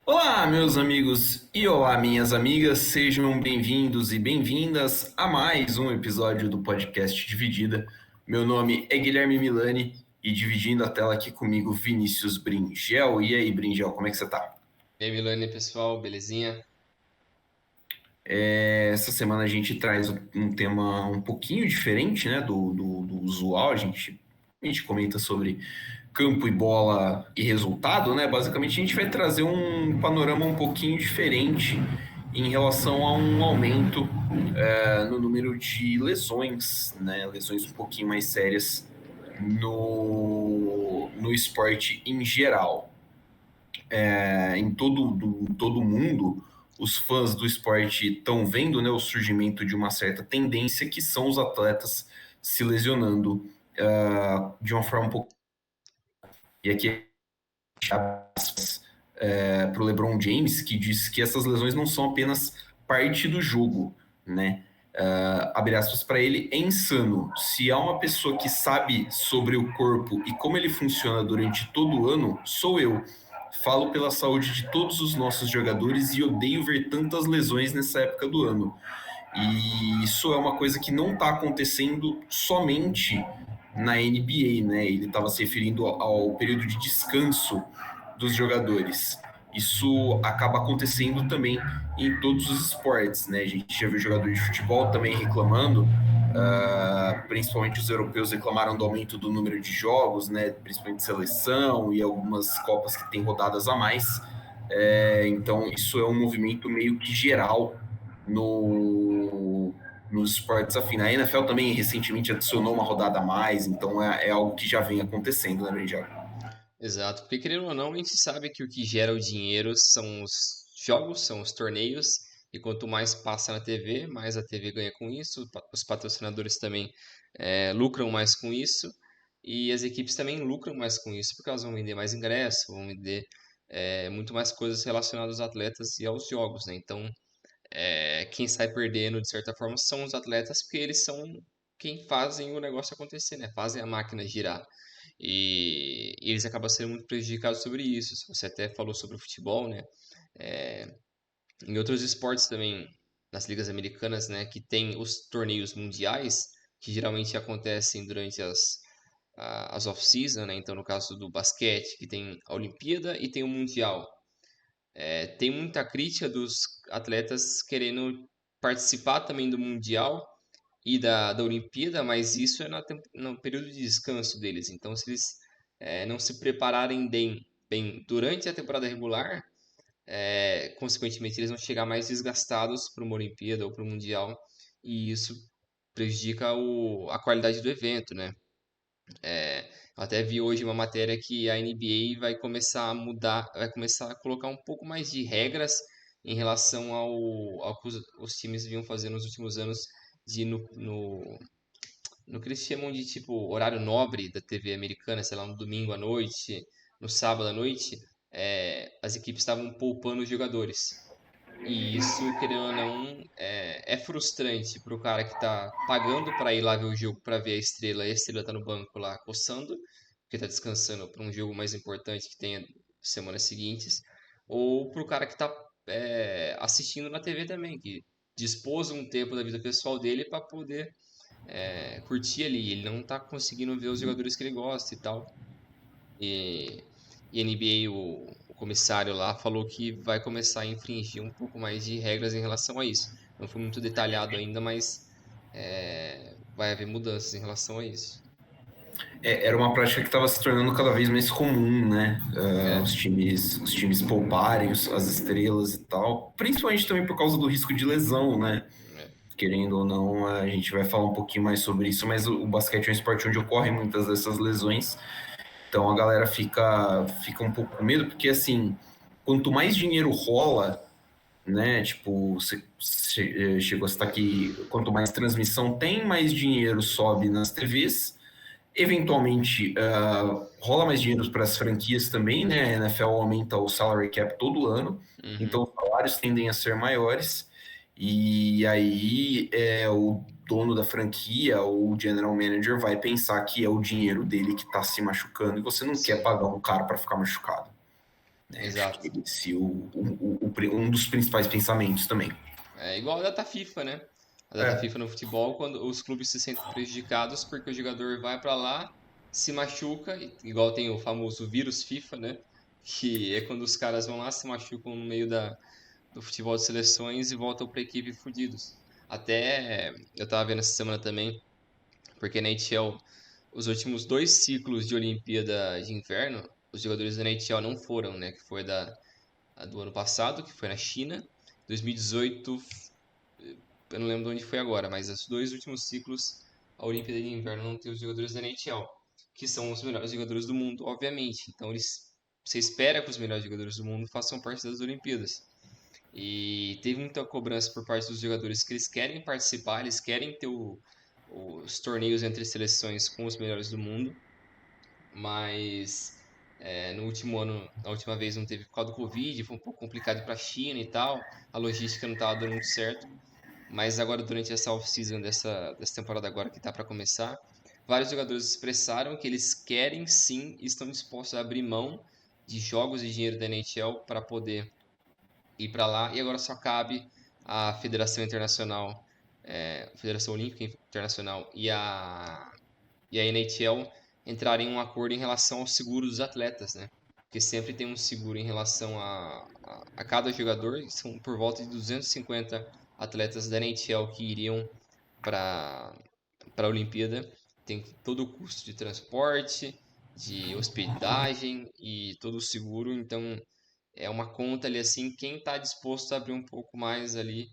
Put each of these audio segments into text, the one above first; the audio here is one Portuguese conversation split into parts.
Olá, meus amigos e olá, minhas amigas, sejam bem-vindos e bem-vindas a mais um episódio do podcast Dividida. Meu nome é Guilherme Milani e dividindo a tela aqui comigo, Vinícius Bringel. E aí, Bringel, como é que você tá? E aí, Milani, pessoal, belezinha? Essa semana a gente traz um tema um pouquinho diferente, né, do usual. A gente comenta sobre campo e bola e resultado, né? Basicamente a gente vai trazer um panorama um pouquinho diferente em relação a um aumento no número de lesões, né? Lesões um pouquinho mais sérias no esporte em geral. Em todo mundo, os fãs do esporte estão vendo, né, o surgimento de uma certa tendência que são os atletas se lesionando de uma forma um pouco. E aqui para o LeBron James, que diz que essas lesões não são apenas parte do jogo, né? Abre aspas para ele, é insano. Se há uma pessoa que sabe sobre o corpo e como ele funciona durante todo o ano, sou eu. Falo pela saúde de todos os nossos jogadores e odeio ver tantas lesões nessa época do ano. E isso é uma coisa que não está acontecendo somente na NBA, né? Ele estava se referindo ao período de descanso dos jogadores. Isso acaba acontecendo também em todos os esportes, né? A gente já viu jogadores de futebol também reclamando, principalmente os europeus reclamaram do aumento do número de jogos, né? Principalmente seleção e algumas copas que têm rodadas a mais. Então, isso é um movimento meio que geral no, nos esportes afins. A NFL também recentemente adicionou uma rodada a mais, então é algo que já vem acontecendo, né, Brinjal? Exato, porque querendo ou não, a gente sabe que o que gera o dinheiro são os jogos, são os torneios, e quanto mais passa na TV, mais a TV ganha com isso, os patrocinadores também lucram mais com isso, e as equipes também lucram mais com isso, porque elas vão vender mais ingressos, vão vender muito mais coisas relacionadas aos atletas e aos jogos, né? Então, quem sai perdendo, de certa forma, são os atletas, porque eles são quem fazem o negócio acontecer, né? Fazem a máquina girar. E eles acabam sendo muito prejudicados sobre isso. Você até falou sobre o futebol, né? É, em outros esportes também, nas ligas americanas, né? Que tem os torneios mundiais, que geralmente acontecem durante as off-season, né? Então, no caso do basquete, que tem a Olimpíada e tem o Mundial. Tem muita crítica dos atletas querendo participar também do Mundial e da Olimpíada, mas isso é no período de descanso deles. Então, se eles não se prepararem bem durante a temporada regular, consequentemente, eles vão chegar mais desgastados para uma Olimpíada ou para o Mundial, e isso prejudica a qualidade do evento, né? Eu até vi hoje uma matéria que a NBA vai começar a mudar, vai começar a colocar um pouco mais de regras em relação ao que os times vinham fazendo nos últimos anos de no que eles chamam de tipo horário nobre da TV americana, sei lá, no domingo à noite, no sábado à noite, as equipes estavam poupando os jogadores. E isso, querendo ou não, é frustrante para o cara que está pagando para ir lá ver o jogo para ver a estrela, e a estrela está no banco lá coçando, porque está descansando para um jogo mais importante que tenha semanas seguintes, ou para o cara que está assistindo na TV também, que dispôs um tempo da vida pessoal dele para poder curtir ali. Ele não tá conseguindo ver os jogadores que ele gosta e tal. E, e a NBA, o comissário lá, falou que vai começar a infringir um pouco mais de regras em relação a isso. Não foi muito detalhado ainda, mas vai haver mudanças em relação a isso. Era uma prática que estava se tornando cada vez mais comum, né? É, Os times pouparem as estrelas e tal, principalmente também por causa do risco de lesão, né? é, Querendo ou não, a gente vai falar um pouquinho mais sobre isso, mas o basquete é um esporte onde ocorrem muitas dessas lesões, então a galera fica um pouco com medo, porque assim, quanto mais dinheiro rola, né? Tipo, você chegou a citar que quanto mais transmissão tem, mais dinheiro sobe nas TVs. Eventualmente, rola mais dinheiro para as franquias também, né? A NFL aumenta o salary cap todo ano, uhum. então os salários tendem a ser maiores. E aí o dono da franquia ou o general manager vai pensar que é o dinheiro dele que está se machucando e você não quer Sim. pagar um cara para ficar machucado. né? Acho que Exato. esse é um dos principais pensamentos também. É igual a data FIFA, né? A data É, FIFA no futebol, quando os clubes se sentem prejudicados porque o jogador vai pra lá, se machuca, igual tem o famoso vírus FIFA, né? Que é quando os caras vão lá, se machucam no meio do futebol de seleções e voltam pra equipe fudidos. Até eu tava vendo essa semana também, porque na NHL, os últimos dois ciclos de Olimpíada de Inverno, os jogadores da NHL não foram, né? Que foi a do ano passado, que foi na China. 2018, eu não lembro de onde foi agora, mas os dois últimos ciclos, a Olimpíada de Inverno não tem os jogadores da NHL, que são os melhores jogadores do mundo, obviamente. Então você espera que os melhores jogadores do mundo façam parte das Olimpíadas. E teve muita cobrança por parte dos jogadores que eles querem participar, eles querem ter os torneios entre seleções com os melhores do mundo, mas no último ano, na última vez não teve por causa do Covid, foi um pouco complicado para a China e tal, a logística não estava dando muito certo. Mas agora, durante essa off-season dessa temporada agora que está para começar, vários jogadores expressaram que eles querem sim e estão dispostos a abrir mão de jogos e dinheiro da NHL para poder ir para lá. E agora só cabe a Federação Internacional, Federação Olímpica Internacional e a NHL entrarem em um acordo em relação ao seguro dos atletas, né? Porque sempre tem um seguro em relação a cada jogador, são por volta de 250 atletas da NHL que iriam para a Olimpíada. Tem todo o custo de transporte, de hospedagem e todo o seguro, então é uma conta ali assim, quem está disposto a abrir um pouco mais ali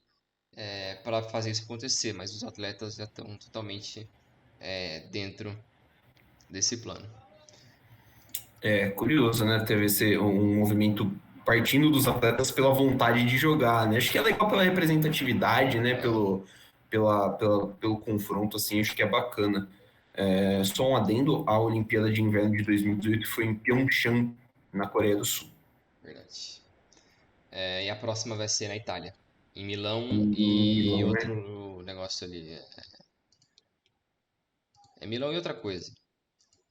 para fazer isso acontecer, mas os atletas já estão totalmente dentro desse plano. é curioso, né? Teve esse, um movimento partindo dos atletas pela vontade de jogar, né? Acho que é legal pela representatividade, né? É, Pelo confronto, assim, acho que é bacana. É, só um adendo, a Olimpíada de Inverno de 2018 foi em Pyeongchang, na Coreia do Sul. verdade. E a próxima vai ser na Itália, em Milão Em e Milão, né? outro negócio ali. É Milão e outra coisa.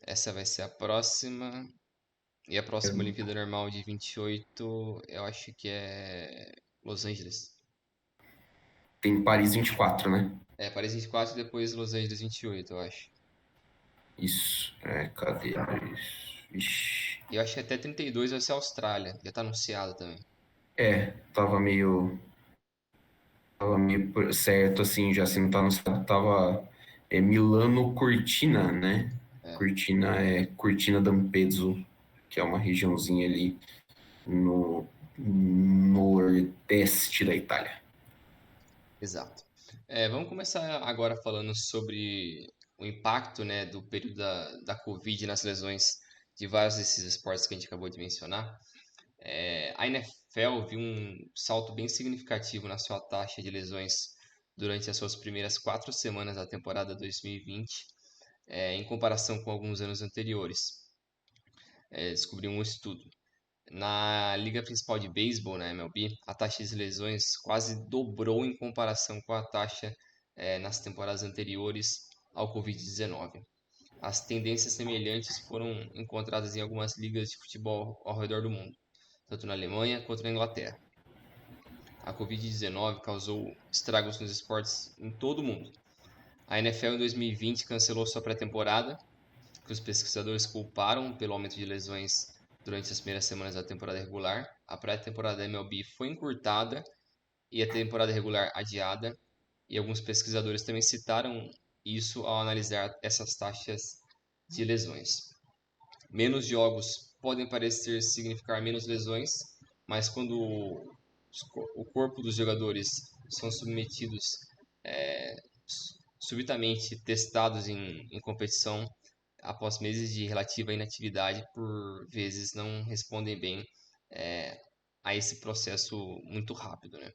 Essa vai ser a próxima. E a próxima Olimpíada Normal de 28, eu acho que é Los Angeles. Tem Paris 24, né? Paris 24 e depois Los Angeles 28, eu acho. Isso. É, cadê? Ixi. E eu acho que até 32 vai ser a Austrália. Já tá anunciado também. É, tava meio certo, assim, já se não tá no estado, tava Milano Cortina, né? É, Cortina é Cortina d'Ampezzo, que é uma regiãozinha ali no nordeste da Itália. exato. Vamos começar agora falando sobre o impacto, né, do período da Covid nas lesões de vários desses esportes que a gente acabou de mencionar. A NFL viu um salto bem significativo na sua taxa de lesões durante as suas primeiras 4 semanas da temporada 2020, em comparação com alguns anos anteriores. Descobriu um estudo. Na liga principal de beisebol, na MLB, a taxa de lesões quase dobrou em comparação com a taxa nas temporadas anteriores ao Covid-19. As tendências semelhantes foram encontradas em algumas ligas de futebol ao redor do mundo, tanto na Alemanha quanto na Inglaterra. A Covid-19 causou estragos nos esportes em todo o mundo. A NFL em 2020 cancelou sua pré-temporada, que os pesquisadores culparam pelo aumento de lesões durante as primeiras semanas da temporada regular. A pré-temporada da MLB foi encurtada e a temporada regular adiada, e alguns pesquisadores também citaram isso ao analisar essas taxas de lesões. Menos jogos podem parecer significar menos lesões, mas quando o corpo dos jogadores são submetidos, é, subitamente testados em competição, após meses de relativa inatividade, por vezes não respondem bem é, a esse processo muito rápido, né?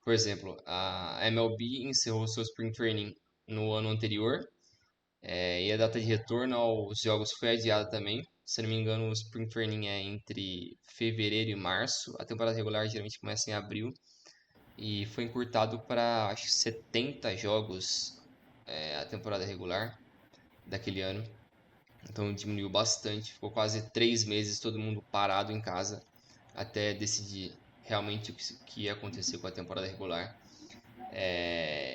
Por exemplo, a MLB encerrou seu Spring Training no ano anterior, e a data de retorno aos jogos foi adiada também. Se não me engano, o Spring Training é entre fevereiro e março. A temporada regular geralmente começa em abril. E foi encurtado para, acho que 70 jogos a temporada regular daquele ano. Então diminuiu bastante, ficou quase 3 meses todo mundo parado em casa até decidir realmente que ia acontecer com a temporada regular.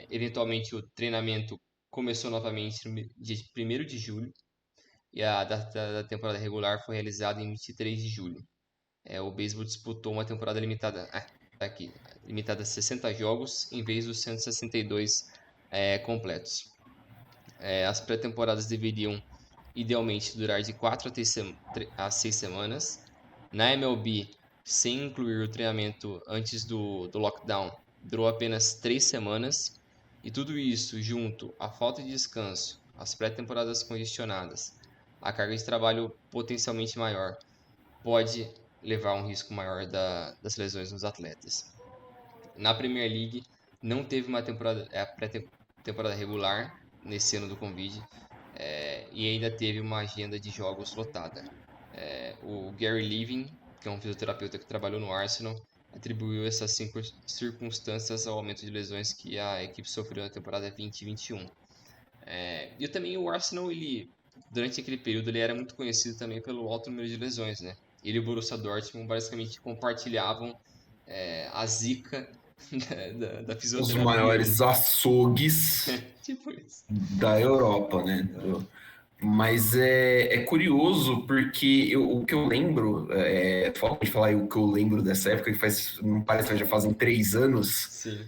Eventualmente o treinamento começou novamente no dia 1º de julho e a data da temporada regular foi realizada em 23 de julho. O beisebol disputou uma temporada limitada, tá aqui, limitada a 60 jogos em vez dos 162 completos. As pré-temporadas deveriam idealmente durar de 4 a 6 semanas. Na MLB, sem incluir o treinamento antes do lockdown, durou apenas 3 semanas. E tudo isso, junto à falta de descanso, as pré-temporadas congestionadas, a carga de trabalho potencialmente maior, pode levar a um risco maior das lesões nos atletas. Na Premier League, não teve uma pré-temporada regular nesse ano do Covid, e ainda teve uma agenda de jogos lotada. O Gary Living, que é um fisioterapeuta que trabalhou no Arsenal, atribuiu essas circunstâncias ao aumento de lesões que a equipe sofreu na temporada 2021. E também o Arsenal, durante aquele período, ele era muito conhecido também pelo alto número de lesões, né? Ele e o Borussia Dortmund basicamente compartilhavam a zica da Os fisioterapia, né? maiores açougues Tipo isso. da Europa, né? Mas é curioso porque o que eu lembro, falta de falar o que eu lembro dessa época, que não parece que já fazem 3 anos, Sim.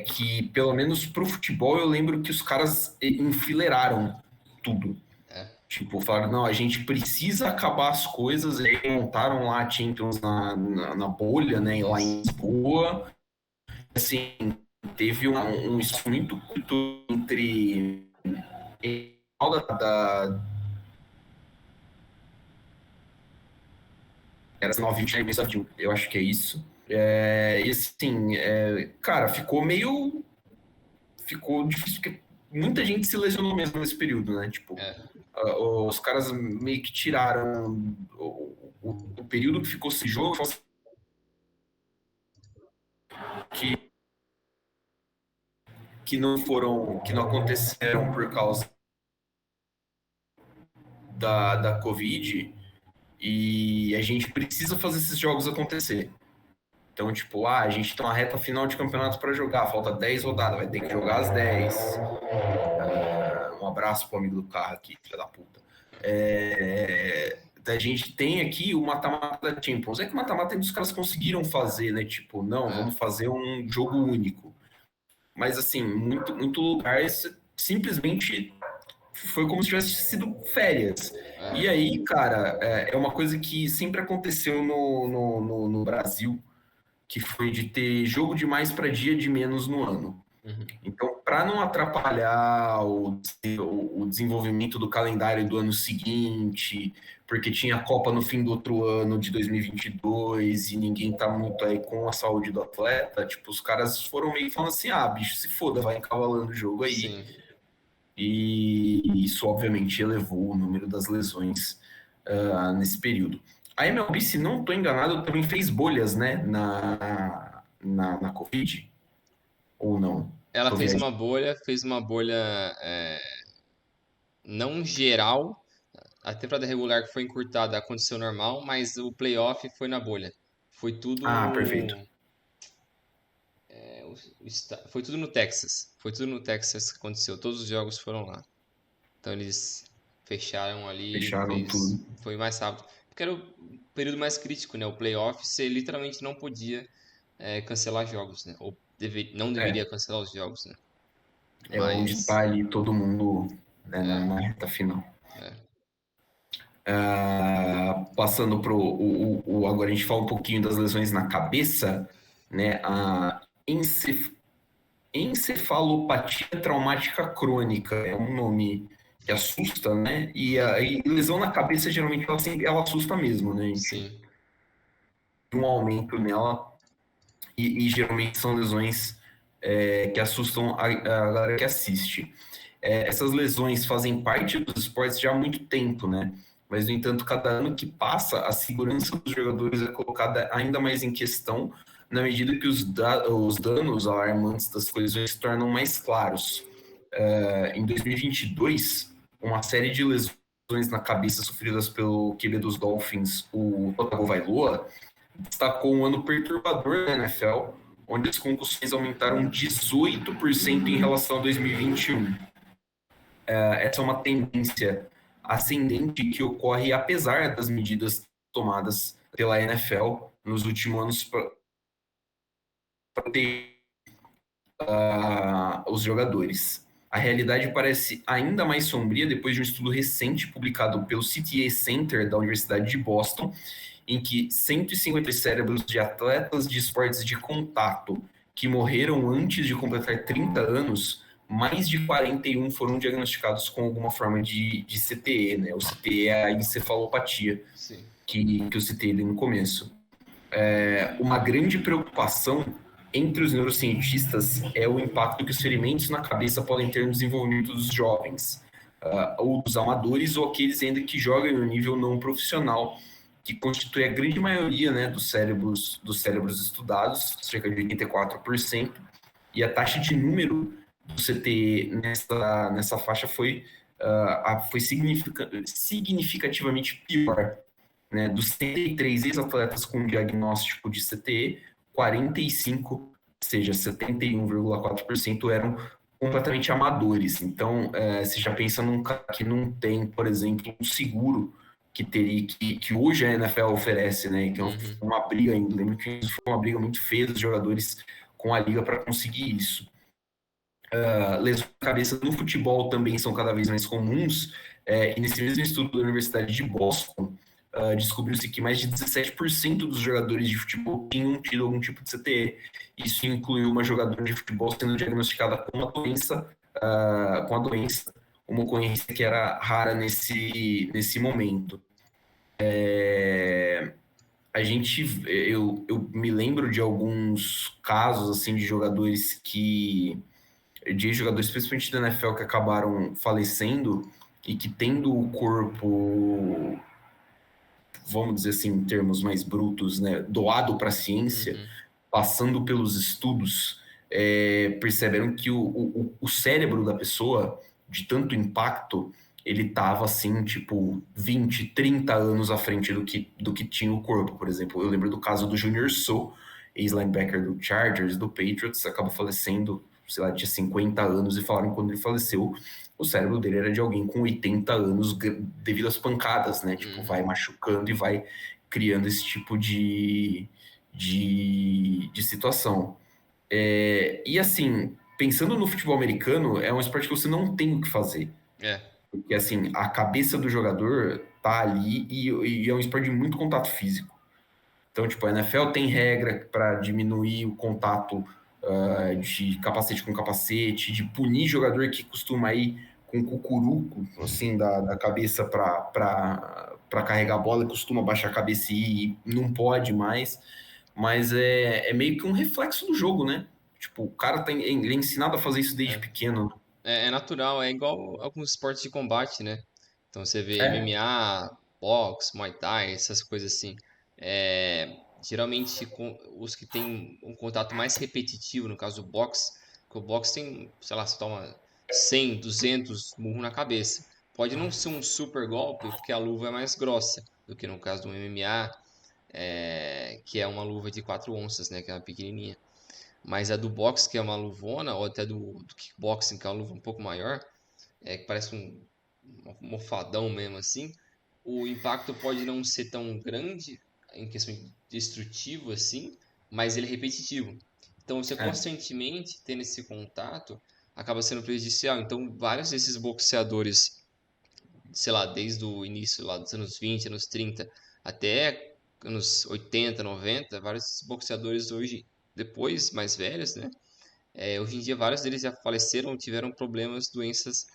que pelo menos pro futebol eu lembro que os caras enfileiraram tudo. Tipo, falaram, não, a gente precisa acabar as coisas, e aí montaram lá a Champions na bolha, né, lá em Lisboa. Assim, teve um isso muito curto entre era 9 eu acho que é isso. E assim, cara, ficou difícil, porque muita gente se lesionou mesmo nesse período, né? Tipo, os caras meio que tiraram o período que ficou sem jogo, que, que não aconteceram por causa da Covid, e a gente precisa fazer esses jogos acontecer. Então, tipo, a gente tem uma reta final de campeonato para jogar, falta 10 rodadas, vai ter que jogar as 10. Um abraço pro amigo do carro aqui, filha da puta. A gente tem aqui o mata-mata da Champions. É que o mata-mata os caras conseguiram fazer, né? Tipo, não, vamos fazer um jogo único. Mas, assim, muito lugar simplesmente foi como se tivesse sido férias. E aí, cara, é uma coisa que sempre aconteceu no Brasil, que foi de ter jogo de mais para dia de menos no ano. Então, para não atrapalhar o desenvolvimento do calendário do ano seguinte, porque tinha a Copa no fim do outro ano, de 2022, e ninguém tá muito aí com a saúde do atleta, tipo, os caras foram meio que falando assim, bicho, se foda, vai encavalando o jogo aí. Sim. E isso, obviamente, elevou o número das lesões nesse período. A MLB, se não estou enganado, também fez bolhas, né, na Covid, ou não? Ela fez uma bolha não geral. A temporada regular que foi encurtada aconteceu normal, mas o playoff foi na bolha. Foi tudo. Perfeito. Foi tudo no Texas. Foi tudo no Texas que aconteceu. Todos os jogos foram lá. Então eles fecharam ali. Fecharam tudo. Foi mais rápido. Porque era o período mais crítico, né? O playoff, você literalmente não podia cancelar jogos, né? Ou não deveria cancelar os jogos, né? Onde tá ali todo mundo, né, na reta final. Passando pro agora a gente fala um pouquinho das lesões na cabeça, né? A encefalopatia traumática crônica é um nome que assusta, né? E a lesão na cabeça geralmente ela assusta mesmo, né? Sim. Um aumento nela e geralmente são lesões que assustam a galera que assiste. Essas lesões fazem parte dos esportes já há muito tempo, né? Mas, no entanto, cada ano que passa, a segurança dos jogadores é colocada ainda mais em questão, na medida que os danos alarmantes das colisões se tornam mais claros. Em 2022, uma série de lesões na cabeça sofridas pelo QB dos Dolphins, o Tagovailoa, destacou um ano perturbador na NFL, onde as concussões aumentaram 18% em relação a 2021. Essa é uma tendência ascendente que ocorre apesar das medidas tomadas pela NFL nos últimos anos para ter os jogadores. A realidade parece ainda mais sombria depois de um estudo recente publicado pelo CTA Center da Universidade de Boston, em que 150 cérebros de atletas de esportes de contato que morreram antes de completar 30 anos, mais de 41 foram diagnosticados com alguma forma de CTE, né? O CTE é a encefalopatia, que eu citei ali no começo. Uma grande preocupação entre os neurocientistas é o impacto que os ferimentos na cabeça podem ter no desenvolvimento dos jovens, ou dos amadores, ou aqueles ainda que jogam no nível não profissional, que constitui a grande maioria, né, dos cérebros estudados, cerca de 84%, e a taxa de número do CTE nessa faixa foi significativamente pior, né? Dos 73 ex-atletas com diagnóstico de CTE, 45, ou seja, 71,4% eram completamente amadores. Então, você já pensa num cara que não tem, por exemplo, um seguro que hoje a NFL oferece, né? Que é uma briga ainda. Lembro que foi uma briga muito feia dos jogadores com a liga para conseguir isso. Lesões de cabeça no futebol também são cada vez mais comuns, e nesse mesmo estudo da Universidade de Boston, descobriu-se que mais de 17% dos jogadores de futebol tinham tido algum tipo de CTE. Isso incluiu uma jogadora de futebol sendo diagnosticada com a doença, uma ocorrência que era rara nesse momento. Eu me lembro de alguns casos assim de jogadores principalmente da NFL, que acabaram falecendo e que tendo o corpo, vamos dizer assim, em termos mais brutos, né, doado para a ciência, passando pelos estudos, perceberam que o cérebro da pessoa, de tanto impacto, ele estava assim, tipo, 20, 30 anos à frente do que tinha o corpo. Por exemplo, eu lembro do caso do Junior Seau, ex-linebacker do Chargers, do Patriots, acabou falecendo, sei lá, tinha 50 anos, e falaram que quando ele faleceu, o cérebro dele era de alguém com 80 anos devido às pancadas, né? Tipo, vai machucando e vai criando esse tipo de situação. E assim, pensando no futebol americano, é um esporte que você não tem o que fazer. Porque assim, a cabeça do jogador tá ali e é um esporte de muito contato físico. Então, tipo, a NFL tem regra para diminuir o contato de capacete com capacete, de punir jogador que costuma ir com cucuruco, assim, da cabeça para carregar a bola, costuma baixar a cabeça e não pode mais. Mas é meio que um reflexo do jogo, né? Tipo, o cara ele é ensinado a fazer isso desde pequeno. É natural, é igual alguns esportes de combate, né? Então você vê É, MMA, boxe, Muay Thai, essas coisas assim. Geralmente os que têm um contato mais repetitivo, no caso do boxe, que o boxe tem, sei lá, você toma 100, 200 murros na cabeça. Pode não ser um super golpe, porque a luva é mais grossa do que no caso do MMA, que é uma luva de 4 onças, né? Que é uma pequenininha. Mas a do boxe, que é uma luvona, ou até do kickboxing, que é uma luva um pouco maior, que parece um mofadão mesmo assim, o impacto pode não ser tão grande em questão de destrutivo assim, mas ele é repetitivo. Então, você é, constantemente tendo esse contato acaba sendo prejudicial. Então, vários desses boxeadores, sei lá, desde o início lá dos anos 20, anos 30, até anos 80, 90, vários boxeadores hoje, depois mais velhos, né? Hoje em dia, vários deles já faleceram, tiveram problemas, doenças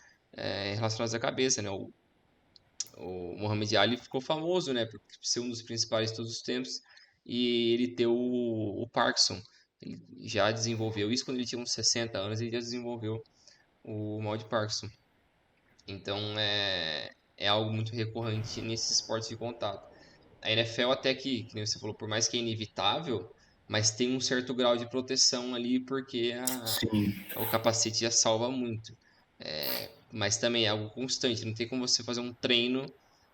relacionadas à cabeça, né? O Muhammad Ali ficou famoso, né, por ser um dos principais de todos os tempos, e ele ter o Parkinson. Ele já desenvolveu isso quando ele tinha uns 60 anos, ele já desenvolveu o mal de Parkinson. Então é algo muito recorrente nesses esportes de contato. A NFL até que nem você falou, por mais que é inevitável, mas tem um certo grau de proteção ali, porque sim. o capacete já salva muito. mas também é algo constante. Não tem como você fazer um treino,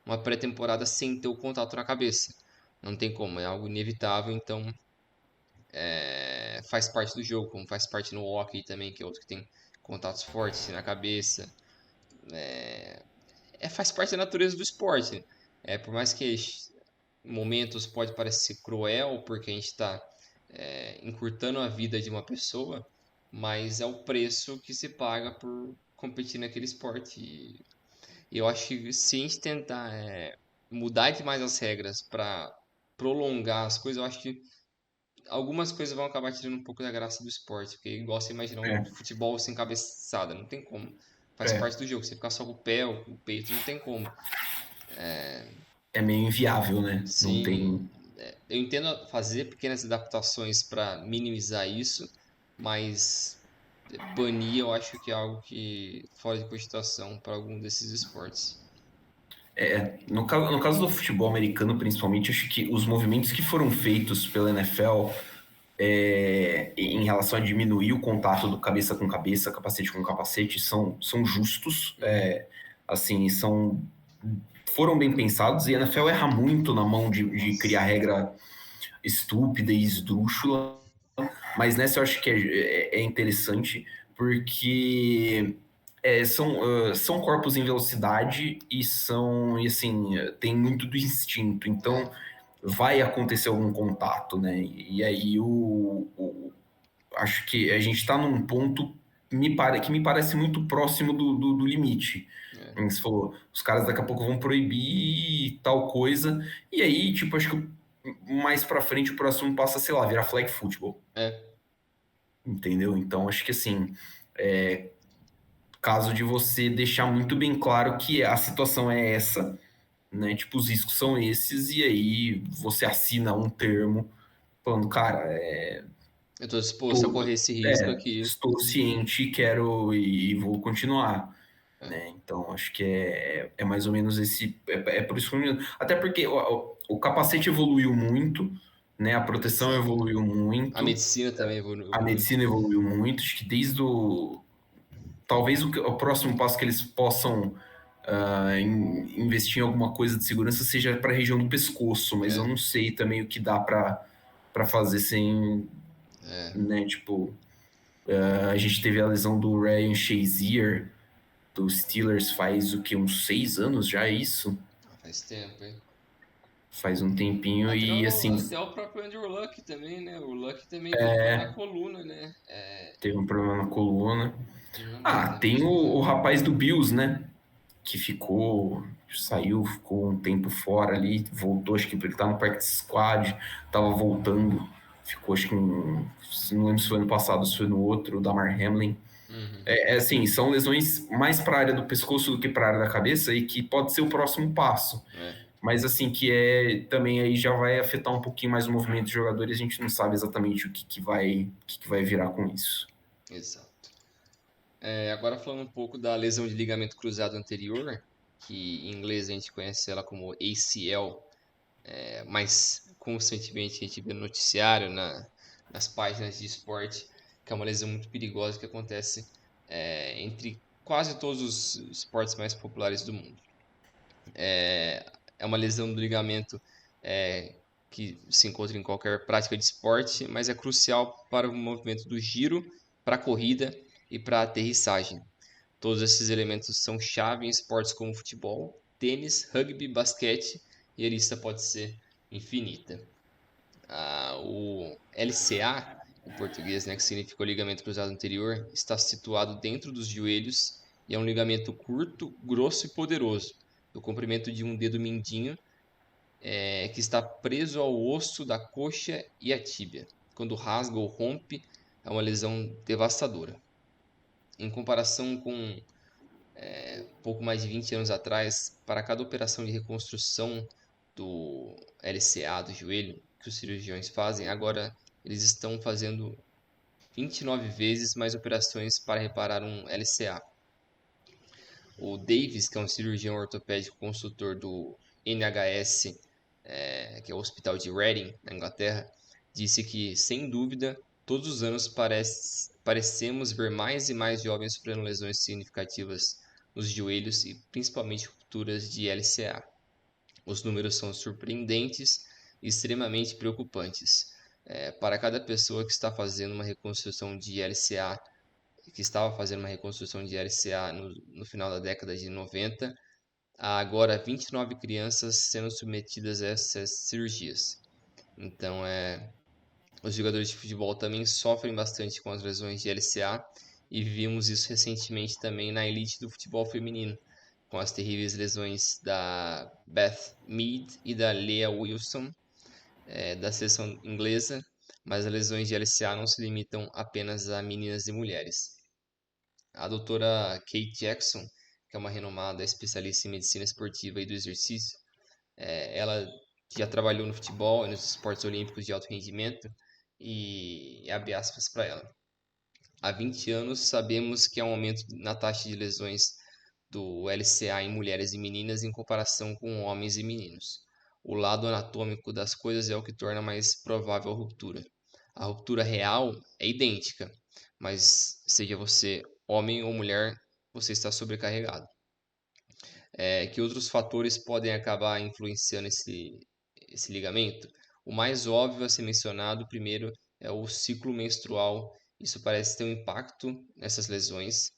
uma pré-temporada sem ter o contato na cabeça. Não tem como, é algo inevitável, então faz parte do jogo, como faz parte no hockey também, que é outro que tem contatos fortes assim, na cabeça. Faz parte da natureza do esporte, né? Por mais que em momentos pode parecer cruel, porque a gente está encurtando a vida de uma pessoa, mas é o preço que se paga por competir naquele esporte. E eu acho que se a gente tentar mudar demais as regras para prolongar as coisas, eu acho que algumas coisas vão acabar tirando um pouco da graça do esporte, porque igual você imaginar um É, futebol sem cabeçada, não tem como. Faz é, parte do jogo, você ficar só com o pé ou com o peito, não tem como. é meio inviável, né? Não Sim, tem. eu entendo fazer pequenas adaptações para minimizar isso, mas banir eu acho que é algo que fora de cogitação para algum desses esportes. No caso do futebol americano, principalmente, acho que os movimentos que foram feitos pela NFL em relação a diminuir o contato do cabeça com cabeça, capacete com capacete, são justos, Uhum. assim, foram bem pensados, e a NFL erra muito na mão de criar Nossa. regra estúpida e esdrúxula, mas nessa eu acho que é interessante, porque são corpos em velocidade e assim, tem muito do instinto, então É, vai acontecer algum contato, né? E aí acho que a gente está num ponto que me parece muito próximo do limite. é, Como você falou, os caras daqui a pouco vão proibir tal coisa, e aí, tipo, acho que mais pra frente o próximo passo é, sei lá, virar flag football, é. entendeu? Então, acho que assim, caso de você deixar muito bem claro que a situação é essa, né? Tipo, os riscos são esses, e aí você assina um termo falando, cara, Eu estou disposto a correr tô, esse risco aqui. estou ciente, quero e vou continuar. É, Né? Então, acho que é mais ou menos esse. É por isso que. Até porque o capacete evoluiu muito, né? A proteção sim. evoluiu A muito, medicina também evoluiu a muito. medicina evoluiu muito. Acho que desde o. Talvez o próximo passo que eles possam investir em alguma coisa de segurança seja para a região do pescoço, mas eu É, não sei também o que dá para fazer sem. é. Né? Tipo, a gente teve a lesão do Ryan Shazier dos Steelers faz o que, uns 6 anos já é isso? Faz tempo, hein? Faz um tempinho Até e o, assim, até o próprio Andrew Luck também, né? O Luck também teve problema na coluna, né? teve um problema na coluna. Não lembro Ah, tem exatamente o que o era. rapaz do Bills, né? Que ficou um tempo fora ali, voltou, acho que ele tá no practice squad, tava voltando, ficou acho que não lembro se foi ano passado, se foi no outro, o Damar Hamlin. Uhum. Assim, são lesões mais para a área do pescoço do que para a área da cabeça e que pode ser o próximo passo. É, Mas assim, que também aí já vai afetar um pouquinho mais o movimento dos jogadores, a gente não sabe exatamente o que vai virar com isso. exato. Agora falando um pouco da lesão de ligamento cruzado anterior, que em inglês a gente conhece ela como ACL, mas constantemente a gente vê no noticiário, nas páginas de esporte, que é uma lesão muito perigosa que acontece entre quase todos os esportes mais populares do mundo. É uma lesão do ligamento é, que se encontra em qualquer prática de esporte, mas é crucial para o movimento do giro, para a corrida e para a aterrissagem. Todos esses elementos são chave em esportes como futebol, tênis, rugby, basquete, e a lista pode ser infinita. O LCA, em português, né, que significa o ligamento cruzado anterior, está situado dentro dos joelhos e é um ligamento curto, grosso e poderoso, do comprimento de um dedo mindinho, que está preso ao osso da coxa e a tíbia. Quando rasga ou rompe, é uma lesão devastadora. Em comparação com pouco mais de 20 anos atrás, para cada operação de reconstrução do LCA do joelho que os cirurgiões fazem, agora eles estão fazendo 29 vezes mais operações para reparar um LCA. O Davis, que é um cirurgião ortopédico consultor do NHS, que é o Hospital de Reading, na Inglaterra, disse que, sem dúvida, todos os anos parecemos ver mais e mais jovens sofrendo lesões significativas nos joelhos e principalmente rupturas de LCA. Os números são surpreendentes e extremamente preocupantes. Para cada pessoa que está fazendo uma reconstrução de LCA, que estava fazendo uma reconstrução de LCA no final da década de 90, há agora 29 crianças sendo submetidas a essas cirurgias. Então, os jogadores de futebol também sofrem bastante com as lesões de LCA e vimos isso recentemente também na elite do futebol feminino, com as terríveis lesões da Beth Mead e da Leah Wilson, da seleção inglesa, mas as lesões de LCA não se limitam apenas a meninas e mulheres. A doutora Kate Jackson, que é uma renomada especialista em medicina esportiva e do exercício, ela já trabalhou no futebol e nos esportes olímpicos de alto rendimento e abre aspas para ela. Há 20 anos sabemos que há um aumento na taxa de lesões do LCA em mulheres e meninas em comparação com homens e meninos. O lado anatômico das coisas é o que torna mais provável a ruptura. A ruptura real é idêntica, mas seja você homem ou mulher, você está sobrecarregado. Que outros fatores podem acabar influenciando esse ligamento? O mais óbvio a ser mencionado primeiro é o ciclo menstrual. Isso parece ter um impacto nessas lesões,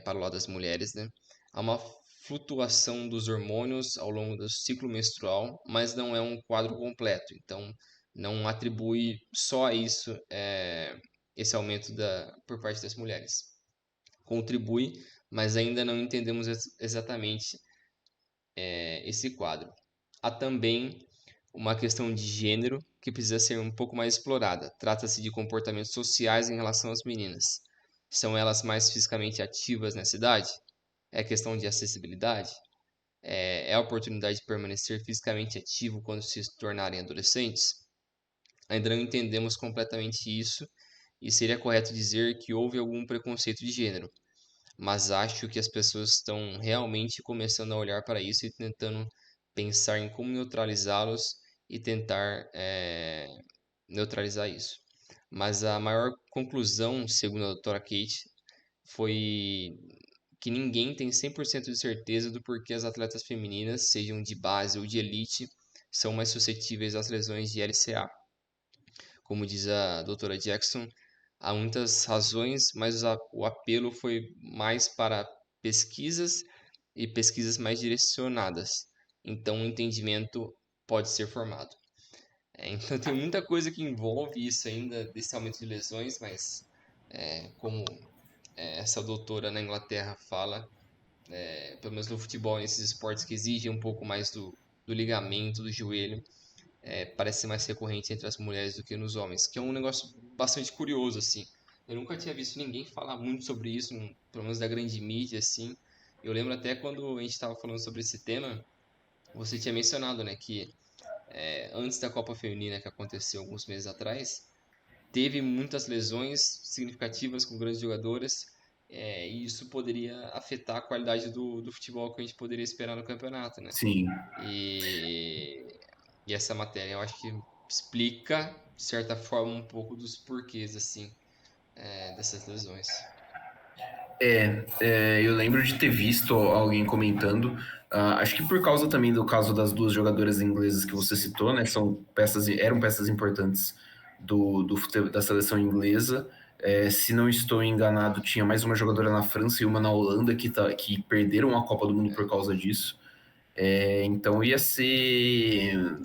para o lado das mulheres, né? Há uma flutuação dos hormônios ao longo do ciclo menstrual, mas não é um quadro completo. Então, não atribui só a isso esse aumento por parte das mulheres. Contribui, mas ainda não entendemos exatamente esse quadro. Há também uma questão de gênero que precisa ser um pouco mais explorada. Trata-se de comportamentos sociais em relação às meninas. São elas mais fisicamente ativas nessa idade? É questão de acessibilidade? É a oportunidade de permanecer fisicamente ativo quando se tornarem adolescentes? Ainda não entendemos completamente isso e seria correto dizer que houve algum preconceito de gênero, mas acho que as pessoas estão realmente começando a olhar para isso e tentando pensar em como neutralizá-los e tentar neutralizar isso. Mas a maior conclusão, segundo a doutora Kate, foi que ninguém tem 100% de certeza do porquê as atletas femininas, sejam de base ou de elite, são mais suscetíveis às lesões de LCA. Como diz a doutora Jackson, há muitas razões, mas o apelo foi mais para pesquisas e pesquisas mais direcionadas. Então, o entendimento pode ser formado. Então, tem muita coisa que envolve isso ainda, desse aumento de lesões, mas como essa doutora na Inglaterra fala, pelo menos no futebol, nesses esportes que exigem um pouco mais do ligamento, do joelho, parece ser mais recorrente entre as mulheres do que nos homens, que é um negócio bastante curioso, assim. Eu nunca tinha visto ninguém falar muito sobre isso, pelo menos da grande mídia, assim. Eu lembro até quando a gente estava falando sobre esse tema, você tinha mencionado, né, que antes da Copa Feminina que aconteceu alguns meses atrás, teve muitas lesões significativas com grandes jogadoras, e isso poderia afetar a qualidade do futebol que a gente poderia esperar no campeonato, né? Sim. E, e essa matéria eu acho que explica, de certa forma, um pouco dos porquês, assim, dessas lesões. Eu lembro de ter visto alguém comentando, acho que por causa também do caso das duas jogadoras inglesas que você citou, né? Eram peças importantes da seleção inglesa. Se não estou enganado, tinha mais uma jogadora na França e uma na Holanda que perderam a Copa do Mundo por causa disso. Então ia ser.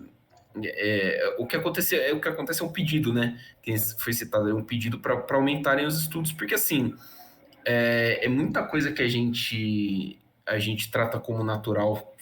O que acontece é um pedido, né? Que foi citado, é um pedido para aumentarem os estudos, porque assim é muita coisa que a gente trata como natural,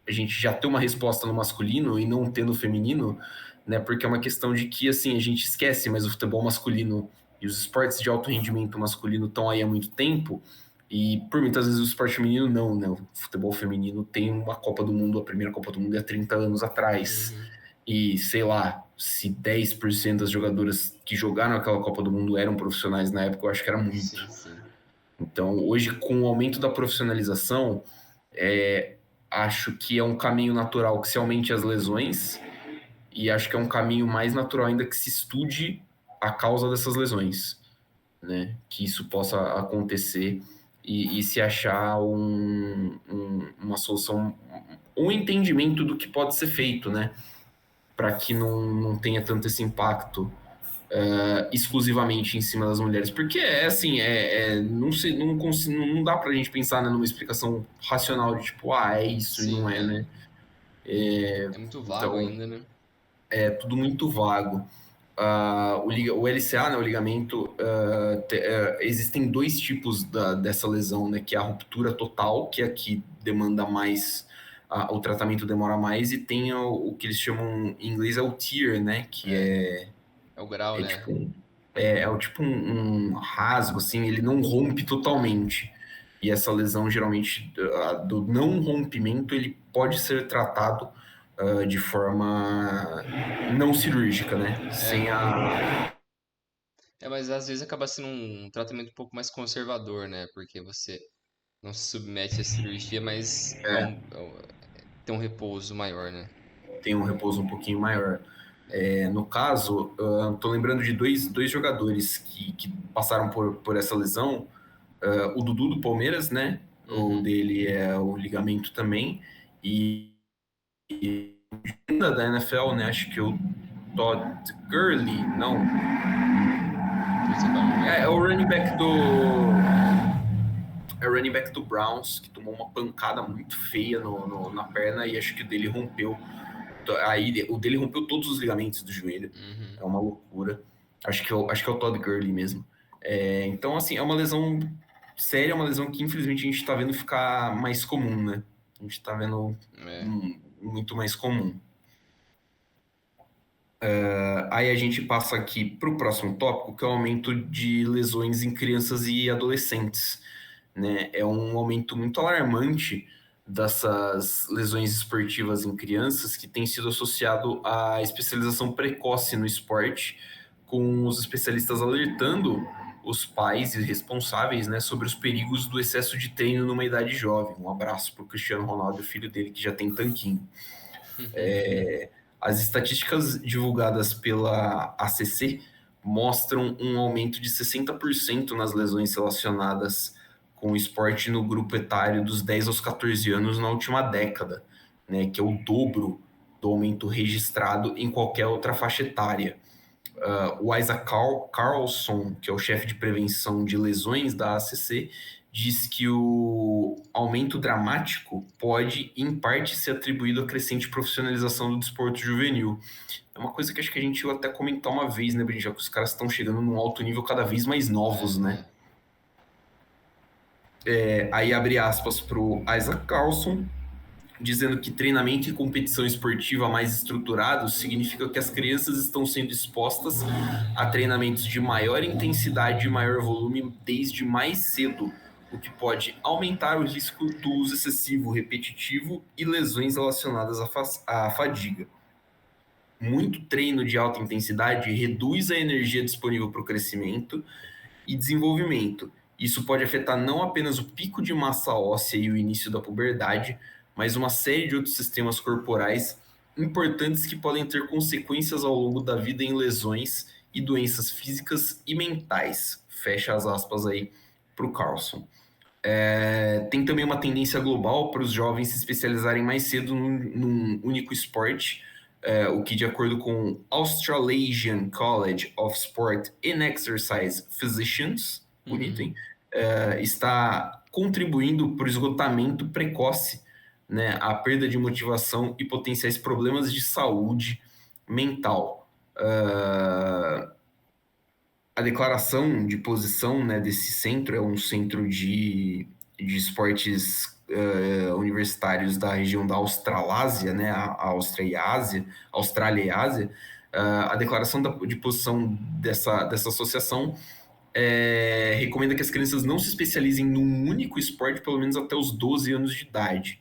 a gente já ter uma resposta no masculino e não ter no feminino, né? Porque é uma questão de que assim a gente esquece, mas o futebol masculino e os esportes de alto rendimento masculino estão aí há muito tempo. E por muitas vezes o esporte feminino não, né? O futebol feminino tem uma Copa do Mundo, a primeira Copa do Mundo é 30 anos atrás. Uhum. E sei lá, se 10% das jogadoras que jogaram aquela Copa do Mundo eram profissionais na época, eu acho que era muito. Sim, sim. Então, hoje, com o aumento da profissionalização, acho que é um caminho natural que se aumente as lesões e acho que é um caminho mais natural ainda que se estude a causa dessas lesões, né? Que isso possa acontecer e se achar uma solução, um entendimento do que pode ser feito, né? Para que não tenha tanto esse impacto exclusivamente em cima das mulheres. Porque assim, não, não dá pra gente pensar, né, numa explicação racional de tipo, é isso e não Sim, é, né? é muito vago Então, ainda, né? é tudo muito vago. O LCA, né, o ligamento, existem dois tipos dessa lesão, né, que é a ruptura total, que é a que demanda mais, o tratamento demora mais, e tem o que eles chamam em inglês é o tear, né, que É, é o grau, é né? tipo tipo um rasgo, assim, ele não rompe totalmente. E essa lesão, geralmente, do não rompimento, ele pode ser tratado de forma não cirúrgica, né? Sem É, a. mas às vezes acaba sendo um tratamento um pouco mais conservador, né? Porque você não se submete à cirurgia, mas tem um repouso maior, né? Tem um repouso um pouquinho maior. No caso, tô lembrando de dois jogadores que passaram por essa lesão. O Dudu do Palmeiras, né? O Uhum. dele é o ligamento também. E da NFL, né? Acho que o Todd Gurley, não. Putz, agora não É lembro. o running back do. É o running back do Browns, que tomou uma pancada muito feia na perna e acho que o dele rompeu. Aí o dele rompeu todos os ligamentos do joelho. Uhum. É uma loucura. Acho que é o Todd Gurley mesmo. Então, assim, é uma lesão séria, é uma lesão que infelizmente a gente tá vendo ficar mais comum, né? A gente tá vendo É. muito mais comum. Aí a gente passa aqui para o próximo tópico, que é o aumento de lesões em crianças e adolescentes, né? É um aumento muito alarmante dessas lesões esportivas em crianças que tem sido associado à especialização precoce no esporte, com os especialistas alertando os pais e responsáveis, né, sobre os perigos do excesso de treino numa idade jovem. Um abraço para o Cristiano Ronaldo, filho dele, que já tem tanquinho. As estatísticas divulgadas pela ACC mostram um aumento de 60% nas lesões relacionadas com o esporte no grupo etário dos 10 aos 14 anos na última década, né, que é o dobro do aumento registrado em qualquer outra faixa etária. O Isaac Carlson, que é o chefe de prevenção de lesões da ACC, diz que o aumento dramático pode, em parte, ser atribuído à crescente profissionalização do desporto juvenil. É uma coisa que acho que a gente ia até comentar uma vez, né, Brin? Já que os caras estão chegando num alto nível cada vez mais novos, né? É. Aí abre aspas para o Isaac Carlson, dizendo que treinamento e competição esportiva mais estruturados significa que as crianças estão sendo expostas a treinamentos de maior intensidade e maior volume desde mais cedo, o que pode aumentar o risco do uso excessivo, repetitivo e lesões relacionadas à fadiga. Muito treino de alta intensidade reduz a energia disponível para o crescimento e desenvolvimento. Isso pode afetar não apenas o pico de massa óssea e o início da puberdade, mas uma série de outros sistemas corporais importantes que podem ter consequências ao longo da vida em lesões e doenças físicas e mentais. Fecha as aspas aí para o Carlson. Tem também uma tendência global para os jovens se especializarem mais cedo num único esporte, o que, de acordo com o Australasian College of Sport and Exercise Physicians, bonito, Uhum. hein? Está contribuindo para o esgotamento precoce, né, a perda de motivação e potenciais problemas de saúde mental. A declaração de posição, né, desse centro é um centro de esportes universitários da região da Australásia, né, a Austrália e Ásia. A declaração de posição dessa associação recomenda que as crianças não se especializem num único esporte pelo menos até os 12 anos de idade,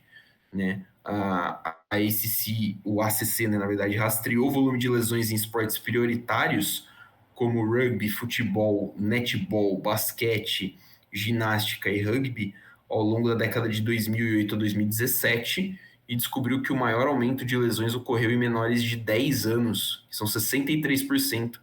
né? A ACC, o ACC, né, na verdade, rastreou o volume de lesões em esportes prioritários como rugby, futebol, netball, basquete, ginástica e rugby ao longo da década de 2008 a 2017 e descobriu que o maior aumento de lesões ocorreu em menores de 10 anos, que são 63%,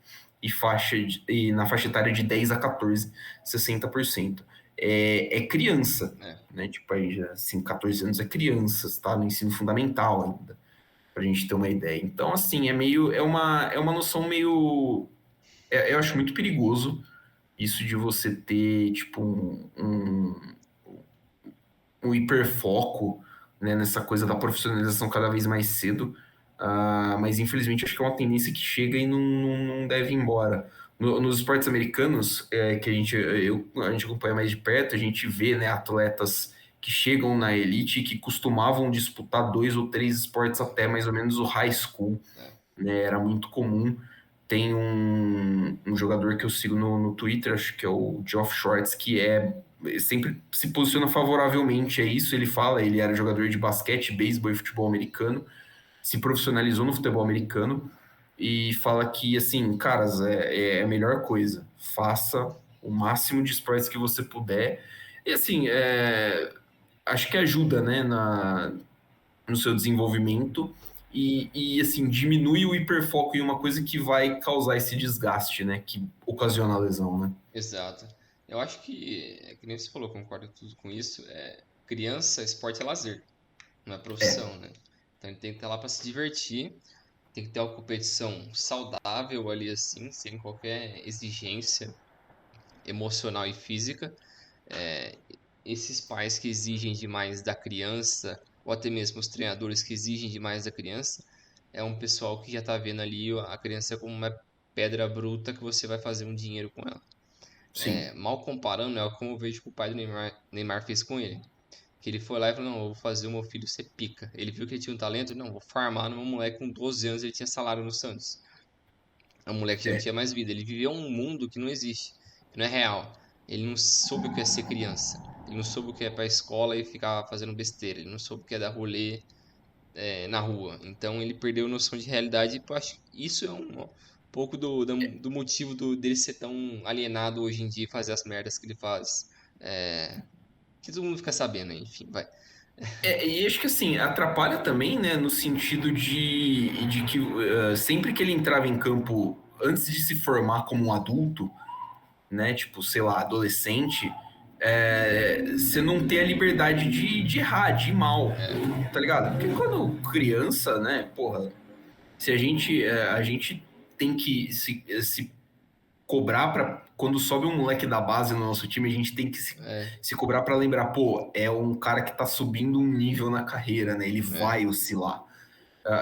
e na faixa etária de 10 a 14, 60%. é criança, É, né? Tipo, aí já, assim, 14 anos é criança, tá no ensino fundamental ainda, pra gente ter uma ideia. Então, assim, é uma noção meio, eu acho muito perigoso isso de você ter, tipo, um hiperfoco, né, nessa coisa da profissionalização cada vez mais cedo. Mas infelizmente acho que é uma tendência que chega e não deve ir embora. Nos esportes americanos, que a gente acompanha mais de perto, a gente vê, né, atletas que chegam na elite e que costumavam disputar 2 ou 3 esportes até mais ou menos o high school, é. né? Era muito comum. Tem um jogador que eu sigo no Twitter, acho que é o Geoff Shorts, que sempre se posiciona favoravelmente a isso. Ele fala, ele era jogador de basquete, beisebol e futebol americano, se profissionalizou no futebol americano e fala que, assim, caras, é a melhor coisa. Faça o máximo de esportes que você puder. E, assim, acho que ajuda, né, no seu desenvolvimento assim, diminui o hiperfoco em uma coisa que vai causar esse desgaste, né, que ocasiona a lesão, né? Exato. Eu acho que nem você falou, concordo tudo com isso. Criança, esporte é lazer, não é É, profissão, né? Então ele tem que estar lá para se divertir, tem que ter uma competição saudável ali assim, sem qualquer exigência emocional e física. É, esses pais que exigem demais da criança, ou até mesmo os treinadores que exigem demais da criança, é um pessoal que já está vendo ali a criança como uma pedra bruta que você vai fazer um dinheiro com ela. sim. Mal comparando, é como eu vejo que o pai do Neymar fez com ele. Que ele foi lá e falou, não, eu vou fazer o meu filho ser pica. Ele viu que ele tinha um talento, não, vou farmar no meu moleque com 12 anos, ele tinha salário no Santos. É um moleque que já não É, tinha mais vida. Ele viveu um mundo que não existe, que não é real. Ele não soube o que é ser criança. Ele não soube o que é ir pra escola e ficar fazendo besteira. Ele não soube o que é dar rolê na rua. Então ele perdeu a noção de realidade. E eu acho que isso é um pouco do motivo dele ser tão alienado hoje em dia e fazer as merdas que ele faz. É, que todo mundo fica sabendo, enfim, vai. e acho que assim, atrapalha também, né, no sentido de que sempre que ele entrava em campo, antes de se formar como um adulto, né, tipo, sei lá, adolescente, você não ter a liberdade de errar, de ir mal, É, tá ligado? Porque quando criança, né, porra, se a gente tem que se cobrar para quando sobe um moleque da base no nosso time, a gente tem que é, se cobrar para lembrar, pô, é um cara que tá subindo um nível na carreira, né? Ele é. vai oscilar.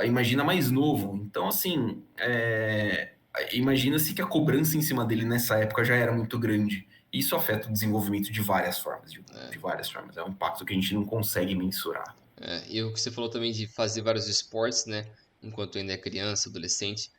Imagina mais novo. Então, assim, imagina-se que a cobrança em cima dele nessa época já era muito grande. Isso afeta o desenvolvimento de várias formas, de várias formas. É um impacto que a gente não consegue mensurar. E o que você falou também de fazer vários esportes, né? Enquanto ainda é criança, adolescente.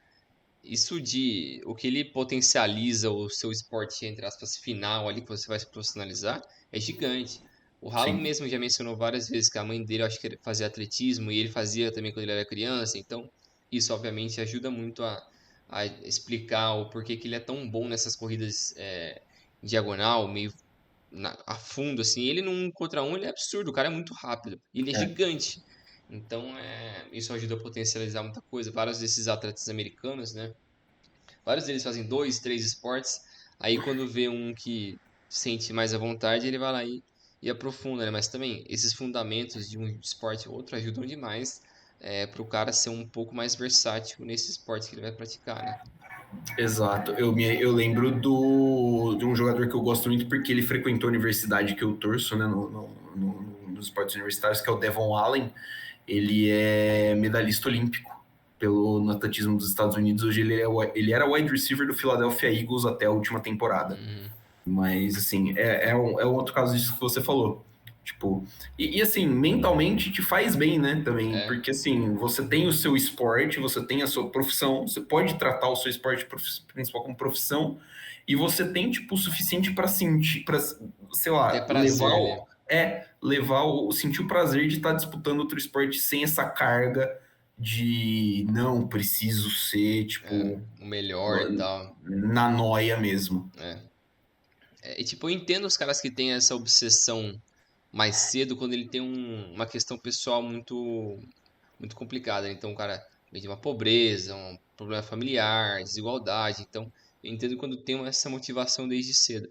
Isso de o que ele potencializa o seu esporte, entre aspas, final ali que você vai se profissionalizar, é gigante. O Haaland Sim, mesmo já mencionou várias vezes que a mãe dele, eu acho que ele fazia atletismo e ele fazia também quando ele era criança. Então, isso obviamente ajuda muito a explicar o porquê que ele é tão bom nessas corridas diagonal, meio a fundo, assim. Ele num contra um, ele é absurdo, o cara é muito rápido. E ele é é, gigante. Então, isso ajuda a potencializar muita coisa. Vários desses atletas americanos, né? Vários deles fazem dois, três esportes. Aí quando vê um que sente mais à vontade, ele vai lá e aprofunda, né? Mas também, esses fundamentos de um esporte ou outro ajudam demais para o cara ser um pouco mais versátil nesse esporte que ele vai praticar, né? exato. Eu lembro de um jogador que eu gosto muito porque ele frequentou a universidade que eu torço, né, nos esportes universitários, que é o Devon Allen. Ele é medalhista olímpico no atletismo dos Estados Unidos. Hoje ele era wide receiver do Philadelphia Eagles até a última temporada. Uhum. Mas, assim, é um outro caso disso que você falou. Tipo, assim, mentalmente te faz bem, né, também. É, Porque, assim, você tem o seu esporte, você tem a sua profissão, você pode tratar o seu esporte principal como profissão, e você tem, tipo, o suficiente para sentir, para, sei ter lá, prazer ali. sentir o prazer de estar disputando outro esporte sem essa carga de não preciso ser, tipo, O melhor e tal. na noia mesmo. É. E tipo, eu entendo os caras que têm essa obsessão mais cedo quando ele tem uma questão pessoal muito complicada. Então o cara vem de uma pobreza, um problema familiar, desigualdade. Então eu entendo quando tem essa motivação desde cedo.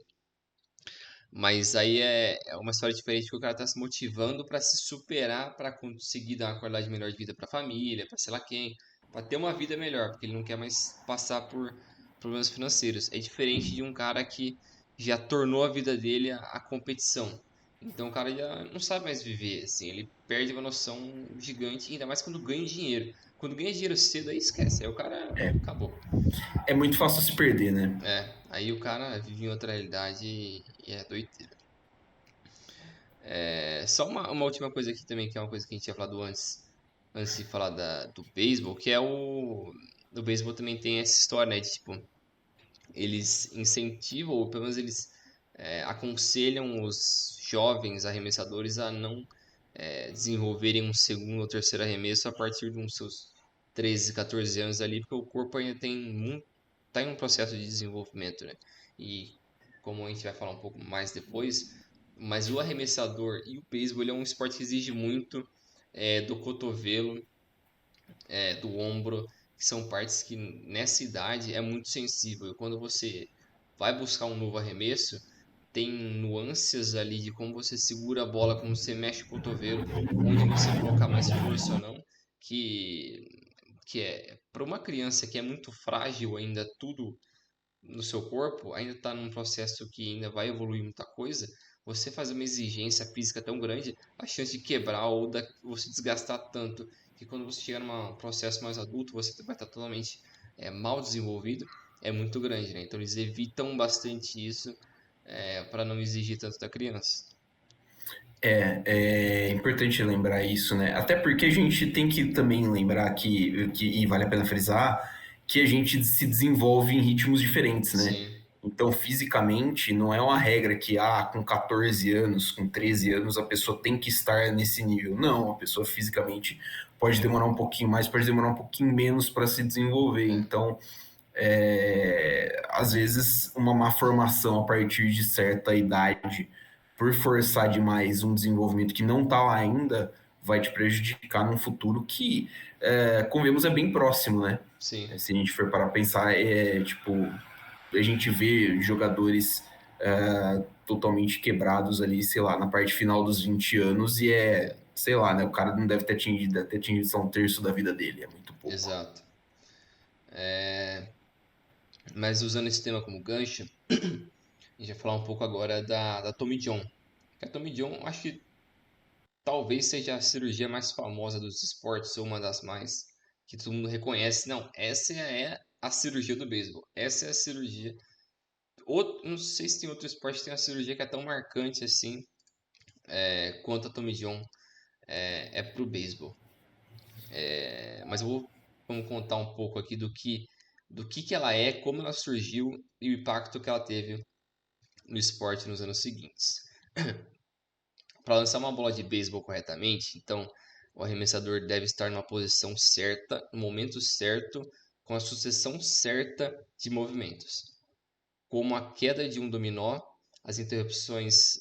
Mas aí é uma história diferente que o cara tá se motivando pra se superar, pra conseguir dar uma qualidade melhor de vida pra família, pra sei lá quem, pra ter uma vida melhor, porque ele não quer mais passar por problemas financeiros. É diferente de um cara que já tornou a vida dele a competição. Então o cara já não sabe mais viver, assim, ele perde uma noção gigante, ainda mais quando ganha dinheiro. Quando ganha dinheiro cedo, aí esquece, aí o cara acabou. É muito fácil se perder, né? Aí o cara vive em outra realidade e é doideira. Só uma última coisa aqui também, que é uma coisa que a gente tinha falado antes de falar do beisebol, que é o beisebol também tem essa história, né, de tipo, eles incentivam, ou pelo menos eles aconselham os jovens arremessadores a não desenvolverem um segundo ou terceiro arremesso a partir de uns seus 13, 14 anos ali, porque o corpo ainda tá em um processo de desenvolvimento, né? E como a gente vai falar um pouco mais depois, mas o arremessador e o beisebol ele é um esporte que exige muito do cotovelo, do ombro, que são partes que nessa idade é muito sensível. E quando você vai buscar um novo arremesso, tem nuances ali de como você segura a bola, como você mexe o cotovelo, onde você colocar mais força ou não, que, que é para uma criança que é muito frágil ainda tudo no seu corpo, ainda está num processo que ainda vai evoluir muita coisa, você fazer uma exigência física tão grande, a chance de quebrar ou você desgastar tanto, que quando você chegar num processo mais adulto, você vai estar totalmente mal desenvolvido, é muito grande, né? Então eles evitam bastante isso para não exigir tanto da criança. É importante lembrar isso, né? Até porque a gente tem que também lembrar e vale a pena frisar, que a gente se desenvolve em ritmos diferentes, né? Sim, Então, fisicamente, não é uma regra que, com 14 anos, com 13 anos, a pessoa tem que estar nesse nível. Não, a pessoa fisicamente pode demorar um pouquinho mais, pode demorar um pouquinho menos para se desenvolver. é, Então, às vezes, uma má formação a partir de certa idade, por forçar demais um desenvolvimento que não está lá ainda, vai te prejudicar num futuro que, convenhamos, é bem próximo, né? sim, Se a gente for para pensar, tipo, a gente vê jogadores totalmente quebrados ali, sei lá, na parte final dos 20 anos e sei lá, né? O cara não deve ter atingido só um terço da vida dele, é muito pouco. exato. Mas usando esse tema como gancho, a gente vai falar um pouco agora da Tommy John. Que a Tommy John, acho que talvez seja a cirurgia mais famosa dos esportes, ou uma das mais, que todo mundo reconhece. Não, essa é a cirurgia do beisebol. Essa é a cirurgia. Não sei se tem outro esporte que tem uma cirurgia que é tão marcante assim quanto a Tommy John pro beisebol. Mas vamos contar um pouco aqui do que ela é, como ela surgiu e o impacto que ela teve no esporte nos anos seguintes. Para lançar uma bola de beisebol corretamente, então o arremessador deve estar numa posição certa, no momento certo, com a sucessão certa de movimentos, como a queda de um dominó, as interrupções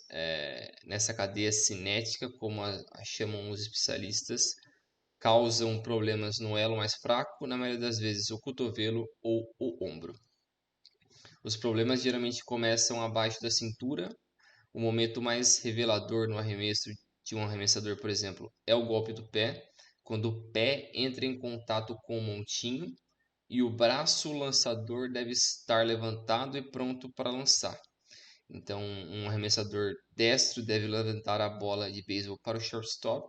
nessa cadeia cinética, como a chamam os especialistas, causam problemas no elo mais fraco, na maioria das vezes o cotovelo ou o ombro. Os problemas geralmente começam abaixo da cintura. O momento mais revelador no arremesso de um arremessador, por exemplo, é o golpe do pé, quando o pé entra em contato com o montinho e o braço lançador deve estar levantado e pronto para lançar. Então, um arremessador destro deve levantar a bola de beisebol para o shortstop,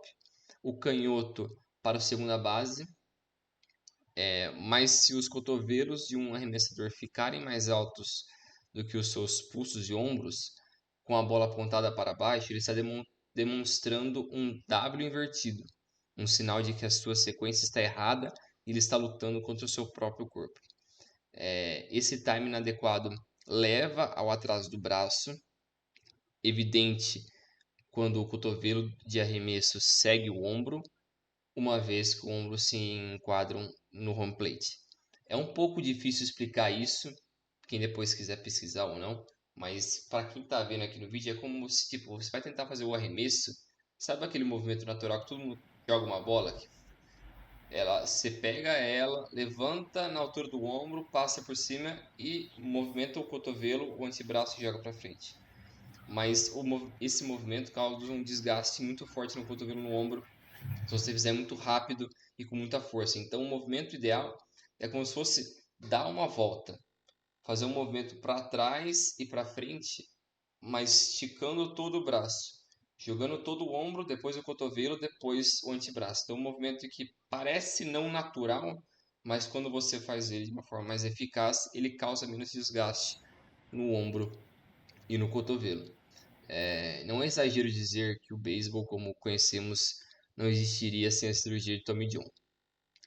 o canhoto para o segunda base, mas se os cotovelos de um arremessador ficarem mais altos do que os seus pulsos e ombros, com a bola apontada para baixo, ele está demonstrando um W invertido, um sinal de que a sua sequência está errada e ele está lutando contra o seu próprio corpo. Esse time inadequado leva ao atraso do braço, evidente quando o cotovelo de arremesso segue o ombro, uma vez que o ombro se enquadram no home plate. É um pouco difícil explicar isso, quem depois quiser pesquisar ou não, mas para quem está vendo aqui no vídeo é como se tipo, você vai tentar fazer o arremesso, sabe aquele movimento natural que todo mundo joga uma bola? Você pega ela, levanta na altura do ombro, passa por cima e movimenta o cotovelo, o antebraço e joga para frente. mas esse movimento causa um desgaste muito forte no cotovelo, no ombro, se você fizer muito rápido e com muita força. Então, o movimento ideal é como se fosse dar uma volta, fazer um movimento para trás e para frente, mas esticando todo o braço, jogando todo o ombro, depois o cotovelo, depois o antebraço. Então, um movimento que parece não natural, mas quando você faz ele de uma forma mais eficaz, ele causa menos desgaste no ombro e no cotovelo. Não é exagero dizer que o beisebol, como conhecemos, não existiria sem a cirurgia de Tommy John.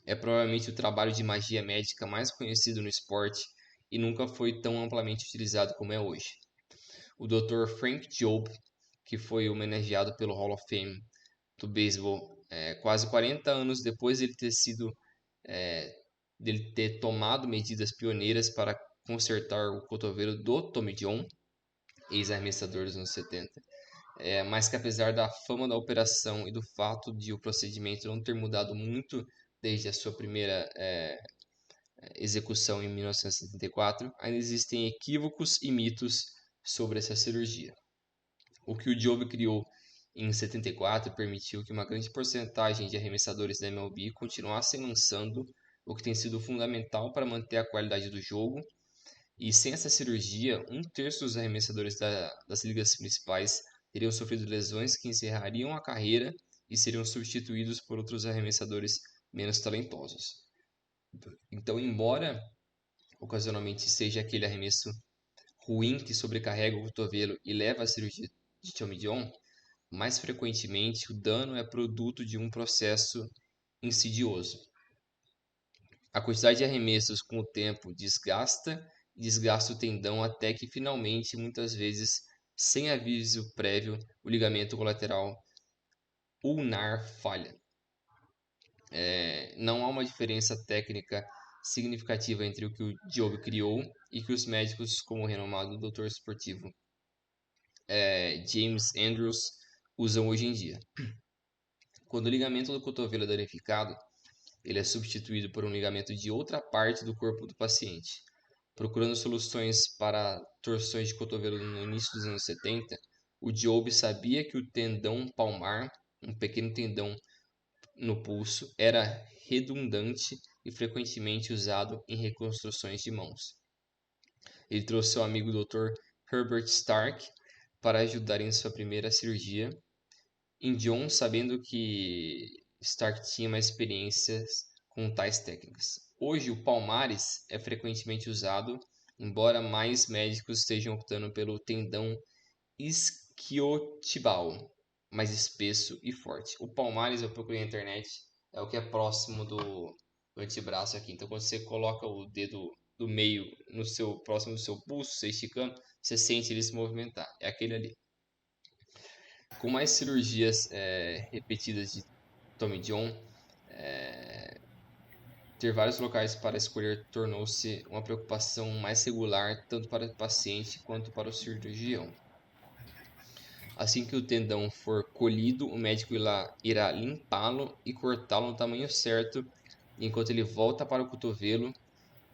É provavelmente o trabalho de magia médica mais conhecido no esporte e nunca foi tão amplamente utilizado como é hoje. O Dr. Frank Jobe, que foi homenageado pelo Hall of Fame do beisebol quase 40 anos depois é, dele ter tomado medidas pioneiras para consertar o cotovelo do Tommy John, ex-arremessador dos anos 70. Mas que apesar da fama da operação e do fato de o procedimento não ter mudado muito desde a sua primeira execução em 1974, ainda existem equívocos e mitos sobre essa cirurgia. O que o Jobe criou em 74 permitiu que uma grande porcentagem de arremessadores da MLB continuassem lançando, o que tem sido fundamental para manter a qualidade do jogo. E sem essa cirurgia, um terço dos arremessadores das ligas principais teriam sofrido lesões que encerrariam a carreira e seriam substituídos por outros arremessadores menos talentosos. Então, embora ocasionalmente seja aquele arremesso ruim que sobrecarrega o cotovelo e leva à cirurgia de Tommy John, mais frequentemente o dano é produto de um processo insidioso. A quantidade de arremessos com o tempo desgasta o tendão até que finalmente, muitas vezes, sem aviso prévio, o ligamento colateral ulnar falha. Não há uma diferença técnica significativa entre o que o Jobe criou e que os médicos, como o renomado doutor esportivo James Andrews, usam hoje em dia. Quando o ligamento do cotovelo é danificado, ele é substituído por um ligamento de outra parte do corpo do paciente. Procurando soluções para torções de cotovelo no início dos anos 70, o Jobe sabia que o tendão palmar, um pequeno tendão no pulso, era redundante e frequentemente usado em reconstruções de mãos. Ele trouxe seu amigo Dr. Herbert Stark para ajudar em sua primeira cirurgia, em John sabendo que Stark tinha mais experiências com tais técnicas. Hoje, o palmares é frequentemente usado, embora mais médicos estejam optando pelo tendão isquiotibal, mais espesso e forte. O palmares, eu procurei na internet, é o que é próximo do antebraço aqui. Então, quando você coloca o dedo do meio no seu próximo do seu pulso, você esticando, você sente ele se movimentar. É aquele ali. Com mais cirurgias repetidas de Tommy John, ter vários locais para escolher tornou-se uma preocupação mais regular tanto para o paciente quanto para o cirurgião. Assim que o tendão for colhido, o médico irá limpá-lo e cortá-lo no tamanho certo, enquanto ele volta para o cotovelo,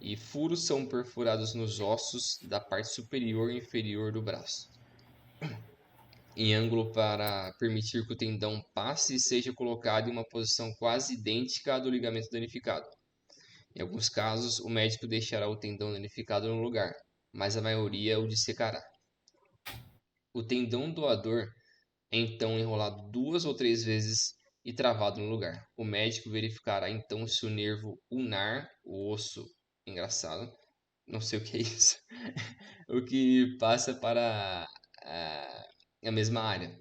e furos são perfurados nos ossos da parte superior e inferior do braço, em ângulo para permitir que o tendão passe e seja colocado em uma posição quase idêntica à do ligamento danificado. Em alguns casos, o médico deixará o tendão danificado no lugar, mas a maioria o dissecará. O tendão doador é então enrolado 2 ou 3 vezes e travado no lugar. O médico verificará então se o nervo ulnar, o osso engraçado, não sei o que é isso, o que passa para a mesma área.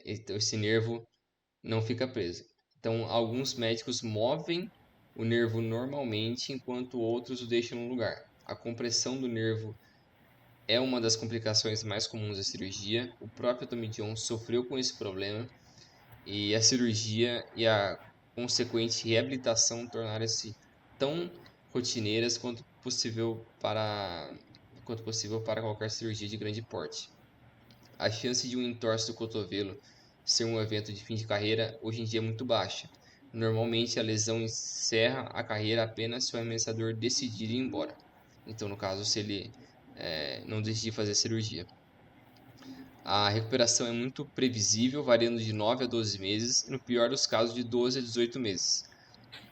Então esse nervo não fica preso. Então alguns médicos movem o nervo normalmente, enquanto outros o deixam no lugar. A compressão do nervo é uma das complicações mais comuns da cirurgia. O próprio Tommy John sofreu com esse problema e a cirurgia e a consequente reabilitação tornaram-se tão rotineiras quanto possível para qualquer cirurgia de grande porte. A chance de um entorse do cotovelo ser um evento de fim de carreira hoje em dia é muito baixa. Normalmente a lesão encerra a carreira apenas se o arremessador decidir ir embora. Então, no caso, se ele não desistir de fazer a cirurgia. A recuperação é muito previsível, variando de 9 a 12 meses, e no pior dos casos, de 12 a 18 meses.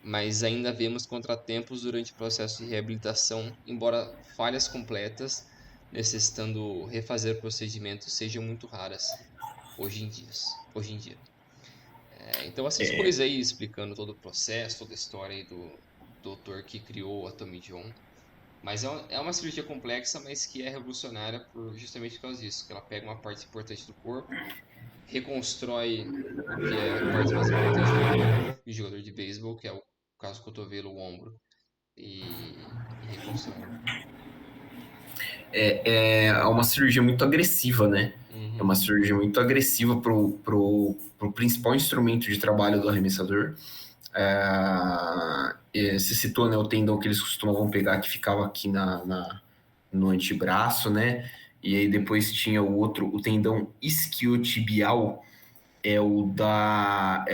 Mas ainda vemos contratempos durante o processo de reabilitação, embora falhas completas, necessitando refazer procedimentos, sejam muito raras hoje em dia. Então, bastante coisa aí explicando todo o processo, toda a história aí do doutor que criou a Tommy John. Mas é uma cirurgia complexa, mas que é revolucionária justamente por causa disso, que ela pega uma parte importante do corpo, reconstrói o que é a parte mais importante do jogador de beisebol, que é o caso do cotovelo, o ombro, e reconstrói. É uma cirurgia muito agressiva, né? É uma Uhum. cirurgia muito agressiva pro principal instrumento de trabalho do arremessador. Você citou, né, o tendão que eles costumavam pegar que ficava aqui no antebraço, né? E aí depois tinha o outro, o tendão isquiotibial, é o da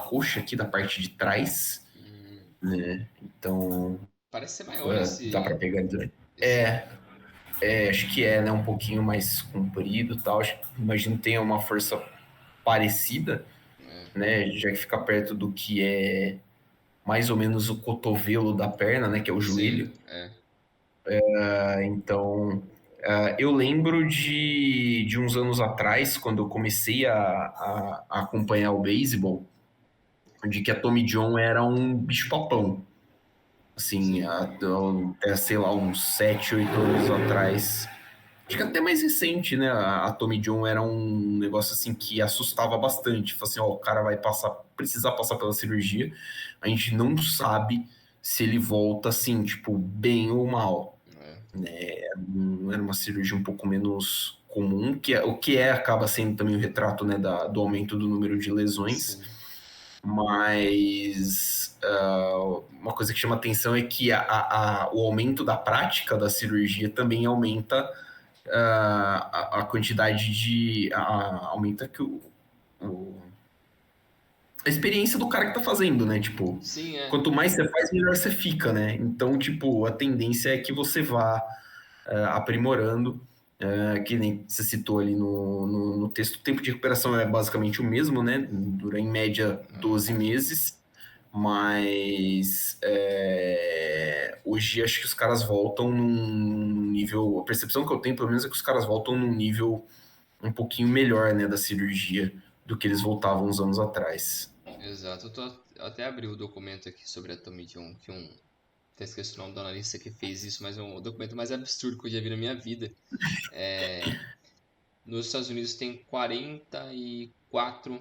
coxa aqui, da parte de trás, Hum. né? Então, Parece ser maior dá para esse, pegar durante. esse. Acho que né, um pouquinho mais comprido e tal. Imagino que tenha uma força parecida, É, né? Já que fica perto do que é mais ou menos o cotovelo da perna, né? Que é o sim, joelho. é. Então, eu lembro de uns anos atrás, quando eu comecei a acompanhar o beisebol, de que a Tommy John era um bicho-papão. Assim, Sim. até, sei lá, uns 7, 8 anos atrás. Acho que até mais recente, né? A Tommy John era um negócio assim que assustava bastante. Falei assim, ó, o cara vai precisar passar pela cirurgia. A gente não sabe se ele volta assim, tipo, bem ou mal. É, Era uma cirurgia um pouco menos comum, o que acaba sendo também o retrato, né, do aumento do número de lesões. sim. Mas uma coisa que chama atenção é que o aumento da prática da cirurgia também aumenta a quantidade aumenta que a experiência do cara que tá fazendo, né? Tipo, Sim, é. quanto mais você faz, melhor você fica, né? Então, tipo, a tendência é que você vá aprimorando. Que nem você citou ali no texto, o tempo de recuperação é basicamente o mesmo, né? Dura em média 12 meses, mas hoje acho que os caras voltam num nível. A percepção que eu tenho, pelo menos, é que os caras voltam num nível um pouquinho melhor, né, da cirurgia do que eles voltavam uns anos atrás. Exato. Eu até abri o documento aqui sobre a Tommy John, até esqueci o nome do analista que fez isso, mas é um documento mais absurdo que eu já vi na minha vida. Nos Estados Unidos tem 44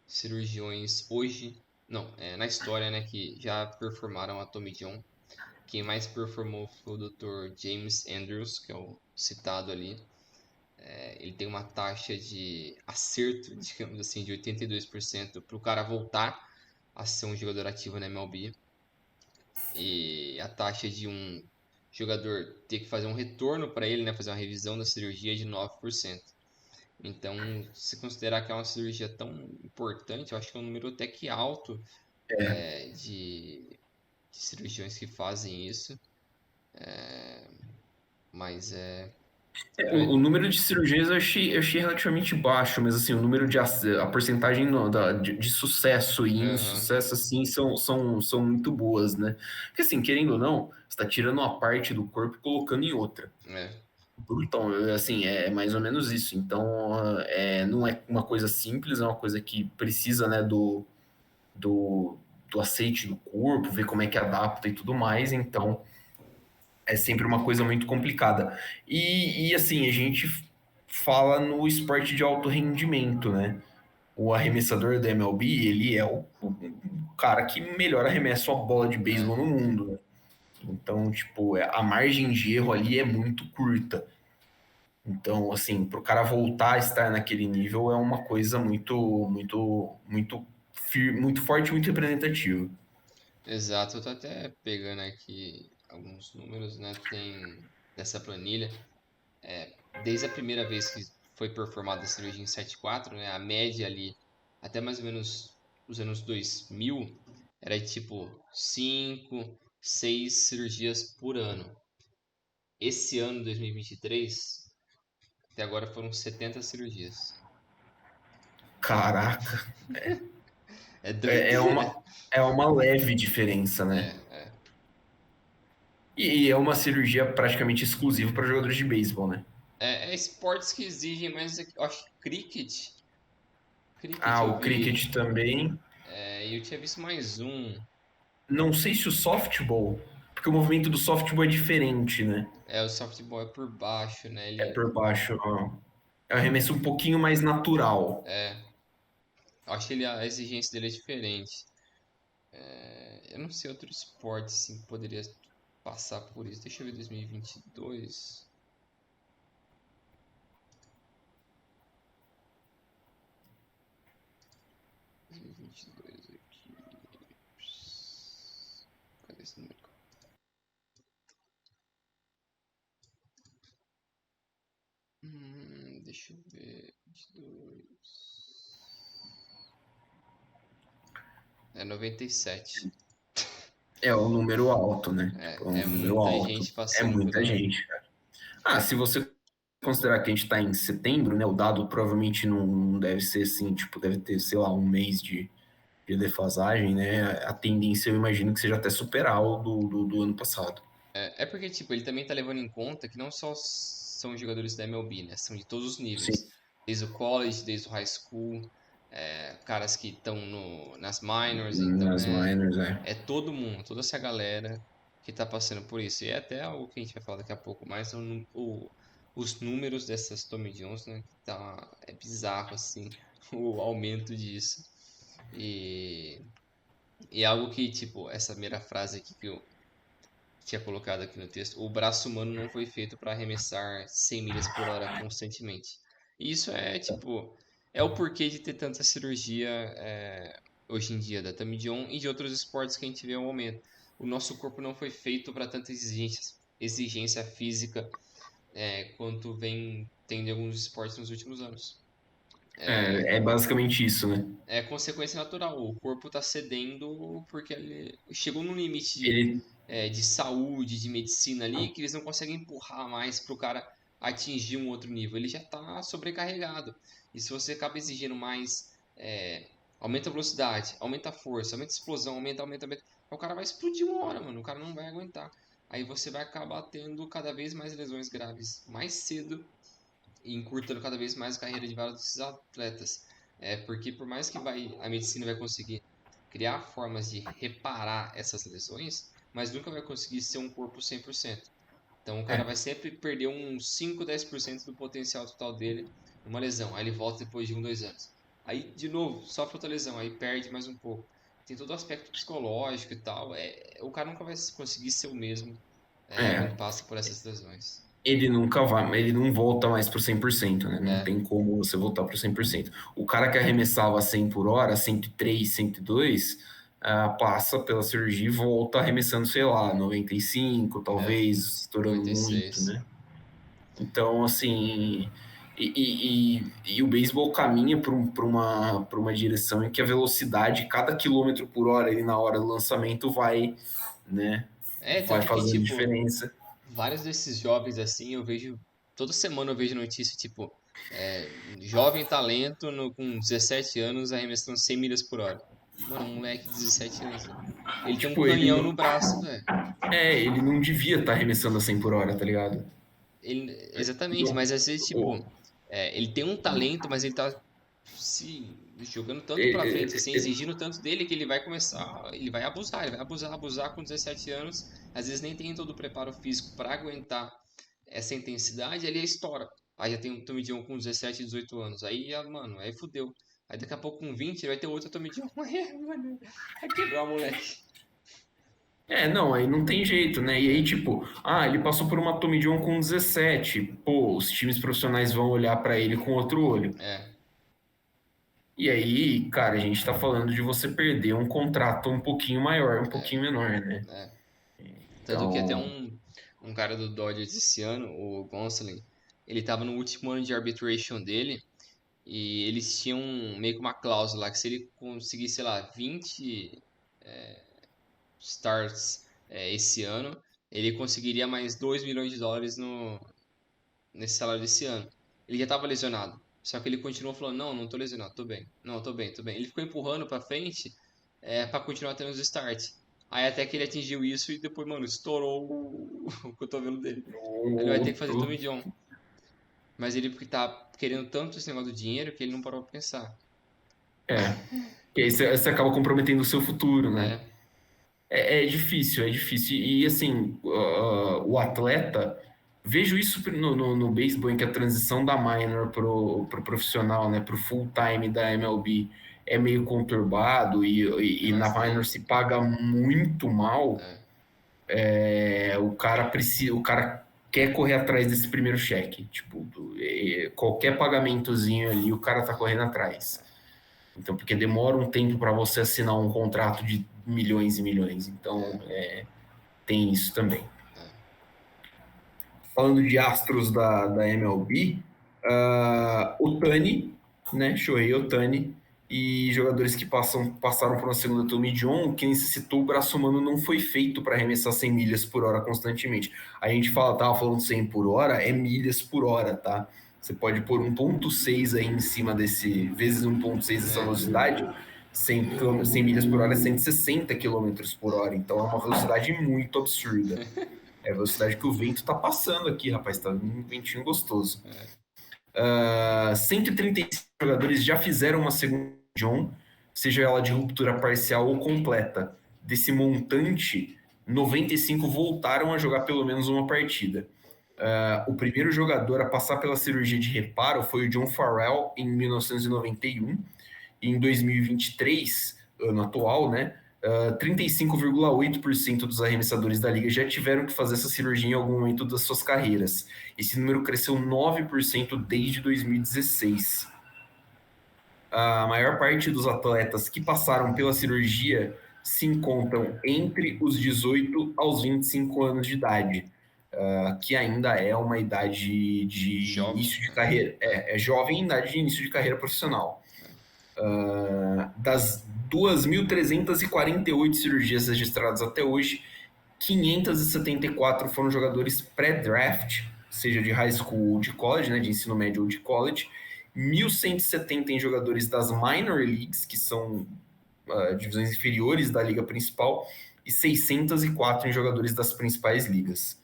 cirurgiões hoje, não, na história, né, que já performaram a Tommy John. Quem mais performou foi o Dr. James Andrews, que é o citado ali. Ele tem uma taxa de acerto, digamos assim, de 82% para o cara voltar a ser um jogador ativo na MLB. E a taxa de um jogador ter que fazer um retorno para ele, né, fazer uma revisão da cirurgia é de 9%. Então, se considerar que é uma cirurgia tão importante, eu acho que é um número até que alto de cirurgiões que fazem isso. Mas O número de cirurgias eu achei relativamente baixo, mas assim, o número a porcentagem de sucesso e aham, insucesso, assim, são muito boas, né? Porque assim, querendo ou não, você está tirando uma parte do corpo e colocando em outra. é, Então, assim, é mais ou menos isso. Então, não é uma coisa simples, é uma coisa que precisa, né, do, do aceite do corpo, ver como é que adapta e tudo mais. Então, é sempre uma coisa muito complicada. Assim, a gente fala no esporte de alto rendimento, né? O arremessador da MLB, ele é o cara que melhor arremessa uma bola de beisebol é. no mundo, né? Então, tipo, a margem de erro ali é muito curta. Então, assim, para o cara voltar a estar naquele nível é uma coisa muito, muito, muito, muito forte, muito representativa. Exato, eu tô até pegando aqui alguns números, né? Tem dessa planilha. Desde a primeira vez que foi performada a cirurgia em 7/4, né? A média ali, até mais ou menos os anos 2000, era de tipo 5, 6 cirurgias por ano. esse ano, 2023, até agora foram 70 cirurgias. Caraca, É é, é doideira. uma, é uma leve diferença, É, né? é. E é uma cirurgia praticamente exclusiva para jogadores de beisebol, né? É esportes que exigem mais. Eu acho que cricket. Cricket Ah, eu o vi. cricket também. E eu tinha visto mais um. Não sei se o softball, porque o movimento do softball é diferente, né? É, o softball é por baixo, né? É Ele. por baixo, ó. É um arremesso um pouquinho mais natural. É. Eu acho que a exigência dele é diferente. Eu não sei outro esporte assim, que poderia passar por isso. Deixa eu ver 2022. 2022 aqui. Cadê esse número? Deixa eu ver. 22. É 97. É um número alto, né? Tipo, é um É número muita alto. gente É passando muita pela. gente, cara. Ah, se você considerar que a gente tá em setembro, né? O dado provavelmente não deve ser assim, tipo, deve ter, sei lá, um mês de defasagem, né? A tendência eu imagino que seja até superar o do ano passado. É porque, tipo, ele também tá levando em conta que não só são jogadores da MLB, né? São de todos os Sim, níveis. Desde o college, desde o high school, caras que estão nas minors, então nas minors, é. é todo mundo, toda essa galera que tá passando por isso. E é até algo que a gente vai falar daqui a pouco mais, são os números dessas Tommy Johns, né? Que é bizarro, assim, o aumento disso. E, e é algo que, tipo, essa primeira frase aqui que eu tinha colocado aqui no texto, o braço humano não foi feito para arremessar 100 milhas por hora constantemente. E isso é tipo, é o porquê de ter tanta cirurgia hoje em dia da Tommy John e de outros esportes que a gente vê ao momento. O nosso corpo não foi feito para tanta exigência física quanto vem tendo em alguns esportes nos últimos anos. É basicamente isso, né? É consequência natural. O corpo está cedendo porque ele chegou num limite Ele, de saúde, de medicina ali, que eles não conseguem empurrar mais para o cara atingir um outro nível. Ele já está sobrecarregado. E se você acaba exigindo mais, aumenta a velocidade, aumenta a força, aumenta a explosão, aumenta, o cara vai explodir uma hora, mano. O cara não vai aguentar. Aí você vai acabar tendo cada vez mais lesões graves mais cedo e encurtando cada vez mais a carreira de vários desses atletas. Porque por mais que a medicina vai conseguir criar formas de reparar essas lesões, mas nunca vai conseguir ser um corpo 100%. Então o cara é, vai sempre perder uns 5, 10% do potencial total dele numa lesão. Aí ele volta depois de 2 anos. Aí, de novo, sofre outra lesão, aí perde mais um pouco. Tem todo o aspecto psicológico e tal. O cara nunca vai conseguir ser o mesmo quando é, passa por essas lesões. ele nunca vai, ele não volta mais pro 100%, né? Não É, tem como você voltar pro 100%. O cara que arremessava 100 por hora, 103, 102, passa pela cirurgia e volta arremessando, sei lá, 95, é, talvez, estourando muito, 96. né? Então, assim, e o beisebol caminha para uma direção em que a velocidade, cada quilômetro por hora ali na hora do lançamento vai, né, vai Tanto que, fazendo tipo, diferença. vários desses jovens assim, eu vejo. Toda semana eu vejo notícia, tipo, jovem talento com 17 anos arremessando 100 milhas por hora. Mano, um moleque de 17 anos, velho. Ele tem um Tipo, ele canhão não, no braço, velho. ele não devia estar arremessando a 100 por hora, tá ligado? Exatamente, Não, mas às vezes, tipo, o- ele tem um talento, mas ele tá se jogando tanto pra frente, ele- assim, ele- exigindo tanto dele que ele vai abusar, abusar com 17 anos, às vezes nem tem todo o preparo físico pra aguentar essa intensidade, ali estoura. Aí já tem um Tommy John com 17, 18 anos, aí, mano, aí fudeu. Aí daqui a pouco com 20 ele vai ter outro Tommy John, aí, mano, vai quebrar o moleque. não, aí não tem jeito, né? E aí, tipo, ele passou por uma Tommy John com 17. Pô, os times profissionais vão olhar pra ele com outro olho. É, E aí, cara, a gente tá falando de você perder um contrato um pouquinho maior, um é, pouquinho menor, né? é. Tanto que até Então, um cara do Dodgers esse ano, o Gonsolin, ele tava no último ano de arbitration dele e eles tinham meio que uma cláusula lá que se ele conseguir, sei lá, 20 starts esse ano, ele conseguiria mais 2 milhões de dólares nesse salário desse ano. Ele já estava lesionado. Só que ele continuou falando, não, não tô lesionado, tô bem. Não, tô bem, tô bem. Ele ficou empurrando pra frente para continuar tendo os starts. Aí até que ele atingiu isso e depois, mano, estourou o cotovelo dele. Aí ele vai ter que fazer Outro. Tommy John. Mas ele porque tá querendo tanto esse negócio do dinheiro que ele não parou pra pensar. É. Que aí você acaba comprometendo o seu futuro, né? É, É difícil, é difícil. E assim, o atleta, vejo isso no beisebol, em que a transição da minor pro profissional, né, pro full time da MLB é meio conturbado e na minor bastante. se paga muito mal. É, O cara precisa, o cara quer correr atrás desse primeiro cheque. Tipo, qualquer pagamentozinho ali, o cara tá correndo atrás. Então, porque demora um tempo para você assinar um contrato de milhões e milhões. Então, é, tem isso também. é. Falando de astros da MLB, Ohtani, né? Shohei Ohtani, e jogadores que passaram por uma segunda Tommy John, que necessitou, o braço humano não foi feito para arremessar 100 milhas por hora constantemente. A gente tava falando 100 por hora, é milhas por hora, tá? Você pode pôr 1,6 aí em cima vezes 1,6 essa É, velocidade, 100 milhas por hora é 160 quilômetros por hora, então é uma velocidade muito absurda. É a velocidade que o vento tá passando aqui, rapaz, tá um ventinho gostoso. é. 135 jogadores já fizeram uma segunda John, seja ela de ruptura parcial ou completa. Desse montante, 95 voltaram a jogar pelo menos uma partida. O primeiro jogador a passar pela cirurgia de reparo foi o John Farrell em 1991. E em 2023, ano atual, né, 35,8% dos arremessadores da liga já tiveram que fazer essa cirurgia em algum momento das suas carreiras. Esse número cresceu 9% desde 2016. A maior parte dos atletas que passaram pela cirurgia se encontram entre os 18 aos 25 anos de idade, que ainda é uma idade de Jovem, início de né? carreira, É, é jovem idade de início de carreira profissional. é. Das 2.348 cirurgias registradas até hoje, 574 foram jogadores pré-draft, seja de high school ou de college, né, de ensino médio ou de college, 1.170 em jogadores das minor leagues, que são divisões inferiores da liga principal, e 604 em jogadores das principais ligas.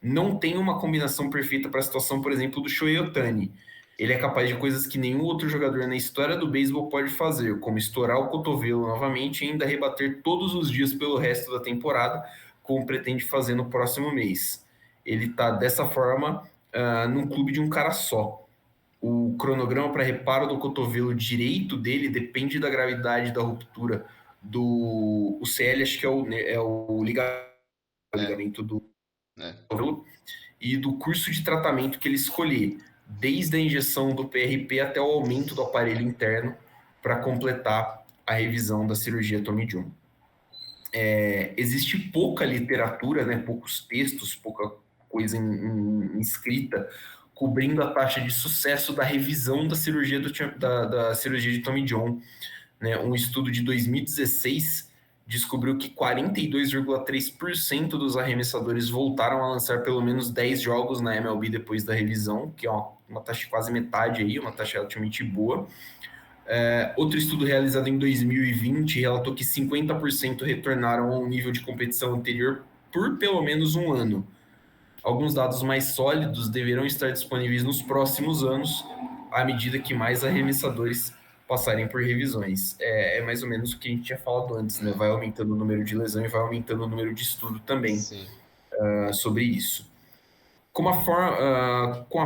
Não tem uma combinação perfeita para a situação, por exemplo, do Shohei Ohtani. Ele é capaz de coisas que nenhum outro jogador na história do beisebol pode fazer, como estourar o cotovelo novamente e ainda rebater todos os dias pelo resto da temporada, como pretende fazer no próximo mês. Ele está dessa forma num clube de um cara só. O cronograma para reparo do cotovelo direito dele depende da gravidade da ruptura do CL, acho que é o É, ligamento do é. cotovelo, e do curso de tratamento que ele escolher, desde a injeção do PRP até o aumento do aparelho interno para completar a revisão da cirurgia Tommy John. Existe pouca literatura, né, poucos textos, pouca coisa em escrita cobrindo a taxa de sucesso da revisão da cirurgia, da cirurgia de Tommy John. Né? Um estudo de 2016 descobriu que 42,3% dos arremessadores voltaram a lançar pelo menos 10 jogos na MLB depois da revisão, que é uma taxa quase metade aí, uma taxa relativamente boa. Outro estudo realizado em 2020 relatou que 50% retornaram a um nível de competição anterior por pelo menos um ano. Alguns dados mais sólidos deverão estar disponíveis nos próximos anos, à medida que mais arremessadores passarem por revisões. É mais ou menos o que a gente tinha falado antes, né? É, Vai aumentando o número de lesão e vai aumentando o número de estudo também sim. sobre isso. Com a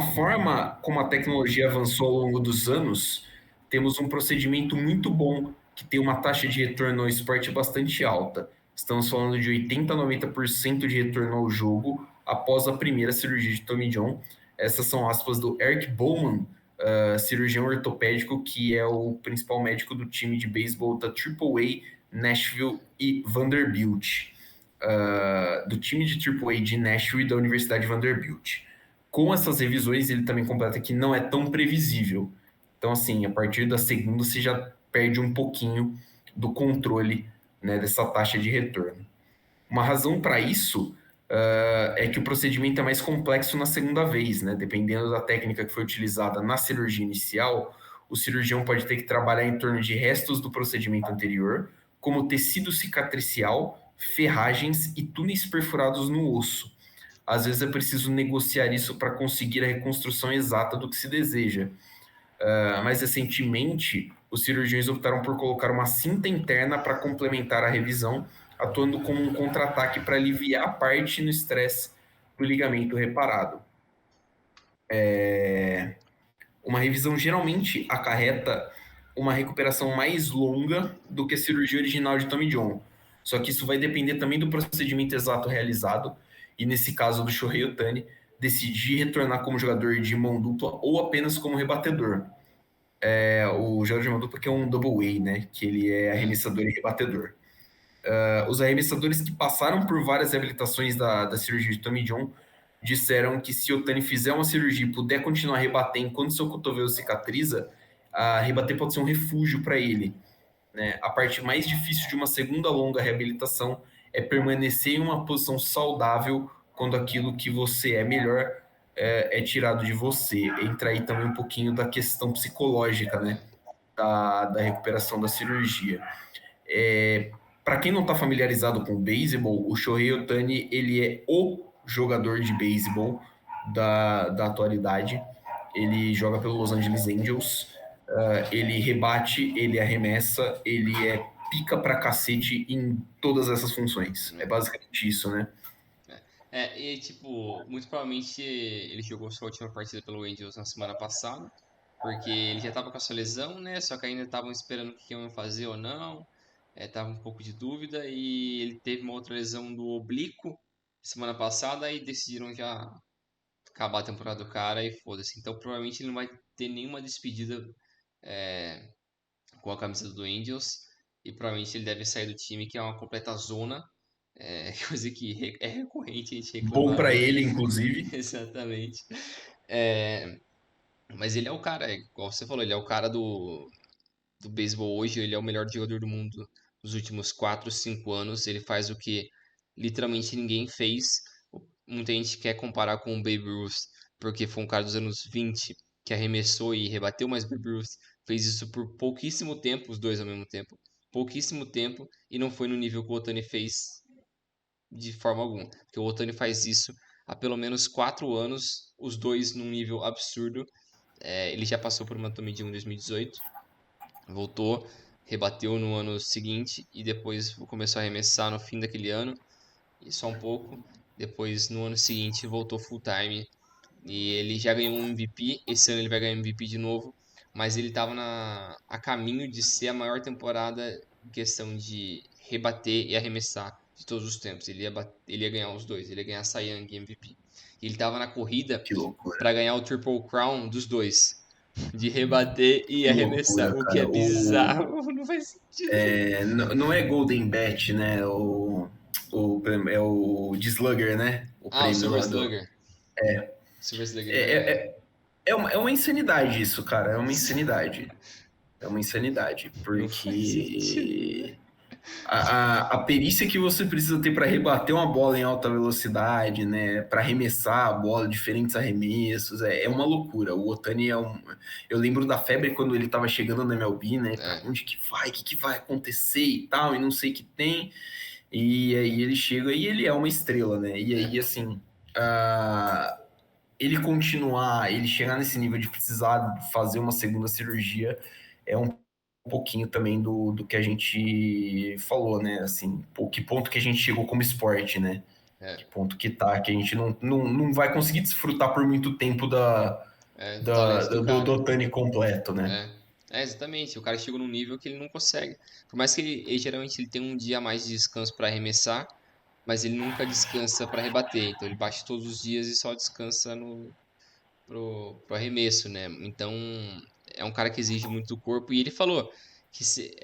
forma como a tecnologia avançou ao longo dos anos, temos um procedimento muito bom que tem uma taxa de retorno ao esporte bastante alta. Estamos falando de 80 a 90% de retorno ao jogo após a primeira cirurgia de Tommy John. Essas são aspas do Eric Bowman, cirurgião ortopédico, que é o principal médico do time de beisebol da AAA, Nashville e Vanderbilt. Do time de AAA de Nashville e da Universidade de Vanderbilt. Com essas revisões, ele também completa que não é tão previsível. Então, assim, a partir da segunda, você já perde um pouquinho do controle, né, dessa taxa de retorno. Uma razão para isso é que o procedimento é mais complexo na segunda vez, né? Dependendo da técnica que foi utilizada na cirurgia inicial, o cirurgião pode ter que trabalhar em torno de restos do procedimento anterior, como tecido cicatricial, ferragens e túneis perfurados no osso. Às vezes é preciso negociar isso para conseguir a reconstrução exata do que se deseja. Mais recentemente, os cirurgiões optaram por colocar uma cinta interna para complementar a revisão, atuando como um contra-ataque para aliviar a parte no estresse do ligamento reparado. Uma revisão geralmente acarreta uma recuperação mais longa do que a cirurgia original de Tommy John. Só que isso vai depender também do procedimento exato realizado, e nesse caso do Shohei Ohtani, decidir retornar como jogador de mão dupla ou apenas como rebatedor. O jogador de mão dupla que é um double A, né? Que ele é arremessador e rebatedor. Os arremessadores que passaram por várias reabilitações da cirurgia de Tommy John disseram que se o Ohtani fizer uma cirurgia e puder continuar a rebater enquanto seu cotovelo cicatriza, a rebater pode ser um refúgio para ele. Né? A parte mais difícil de uma segunda longa reabilitação é permanecer em uma posição saudável quando aquilo que você é melhor é tirado de você. Entra aí também um pouquinho da questão psicológica, né? Da recuperação da cirurgia. Para quem não está familiarizado com o beisebol, o Shohei Ohtani ele é o jogador de beisebol da atualidade. Ele joga pelo Los Angeles Angels. Ele rebate, ele arremessa, ele é pica pra cacete em todas essas funções. É basicamente isso, né? E tipo, muito provavelmente ele jogou sua última partida pelo Angels na semana passada, porque ele já tava com a sua lesão, né? Só que ainda estavam esperando o que iam fazer ou não. Tava um pouco de dúvida e ele teve uma outra lesão do oblíquo semana passada e decidiram já acabar a temporada do cara e foda-se. Então provavelmente ele não vai ter nenhuma despedida é, com a camisa do Angels e provavelmente ele deve sair do time, que é uma completa zona. Coisa que é recorrente a gente Bom reclamar para dele. ele, inclusive. Exatamente. É, mas ele é o cara, igual você falou, ele é o cara do beisebol hoje, ele é o melhor jogador do mundo nos últimos 4, 5 anos. Ele faz o que literalmente ninguém fez. Muita gente quer comparar com o Babe Ruth, porque foi um cara dos anos 20 que arremessou e rebateu, mas o Babe Ruth fez isso por pouquíssimo tempo, os dois ao mesmo tempo. Pouquíssimo tempo, e não foi no nível que o Otani fez de forma alguma. Porque o Otani faz isso há pelo menos 4 anos, os dois num nível absurdo. Ele já passou por uma Tommy John em 2018, voltou, rebateu no ano seguinte e depois começou a arremessar no fim daquele ano, e só um pouco. Depois, no ano seguinte, voltou full time e ele já ganhou um MVP. Esse ano ele vai ganhar MVP de novo, mas ele estava a caminho de ser a maior temporada em questão de rebater e arremessar de todos os tempos. Ele ia ganhar os dois, ele ia ganhar Cy Young e MVP. E ele estava na corrida Que loucura. para ganhar o Triple Crown dos dois, de rebater e Que arremessar, loucura, o que é cara. bizarro, não faz sentido nenhum. Não é Golden Bat, né? É o de Slugger, né? O Ah, o prêmio Silver lá do. Slugger. Silver Slugger, é É, verdade. é uma insanidade isso, cara. É uma insanidade. É uma insanidade. Não faz sentido. Porque a perícia que você precisa ter para rebater uma bola em alta velocidade, né, para arremessar a bola, diferentes arremessos, é uma loucura. O Otani é um. Eu lembro da febre quando ele estava chegando na MLB, né, para É, onde que vai, o que vai acontecer e tal, e não sei o que tem. E aí ele chega e ele é uma estrela, né? E é, aí, assim, uh, ele continuar, ele chegar nesse nível de precisar fazer uma segunda cirurgia é um pouquinho também do que a gente falou, né? Assim, que ponto que a gente chegou como esporte, né? é. Que ponto que tá, que a gente não vai conseguir desfrutar por muito tempo Do talento do do cara. Otani completo, né? Exatamente. O cara chegou num nível que ele não consegue. Por mais que ele geralmente ele tem um dia a mais de descanso para arremessar, mas ele nunca descansa para rebater. Então ele bate todos os dias e só descansa no pro arremesso, né? Então é um cara que exige muito do corpo e ele falou que se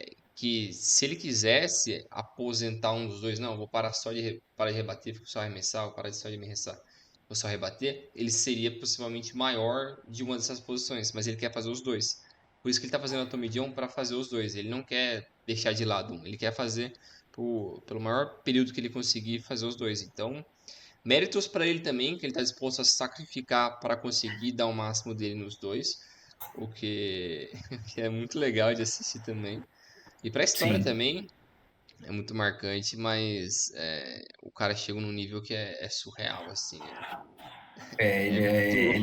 ele quisesse aposentar um dos dois, não, vou parar só parar de rebater, fico só arremessar, vou parar só de arremessar, vou só rebater, ele seria possivelmente maior de uma dessas posições, mas ele quer fazer os dois. Por isso que ele tá fazendo a Tommy John para fazer os dois. Ele não quer deixar de lado um, ele quer fazer pelo maior período que ele conseguir fazer os dois. Então, Méritos para ele também, que ele está disposto a se sacrificar para conseguir dar o máximo dele nos dois, o que, que é muito legal de assistir também. E para a história Sim. também, é muito marcante, mas o cara chega num nível que é surreal, assim. É, É muito louco.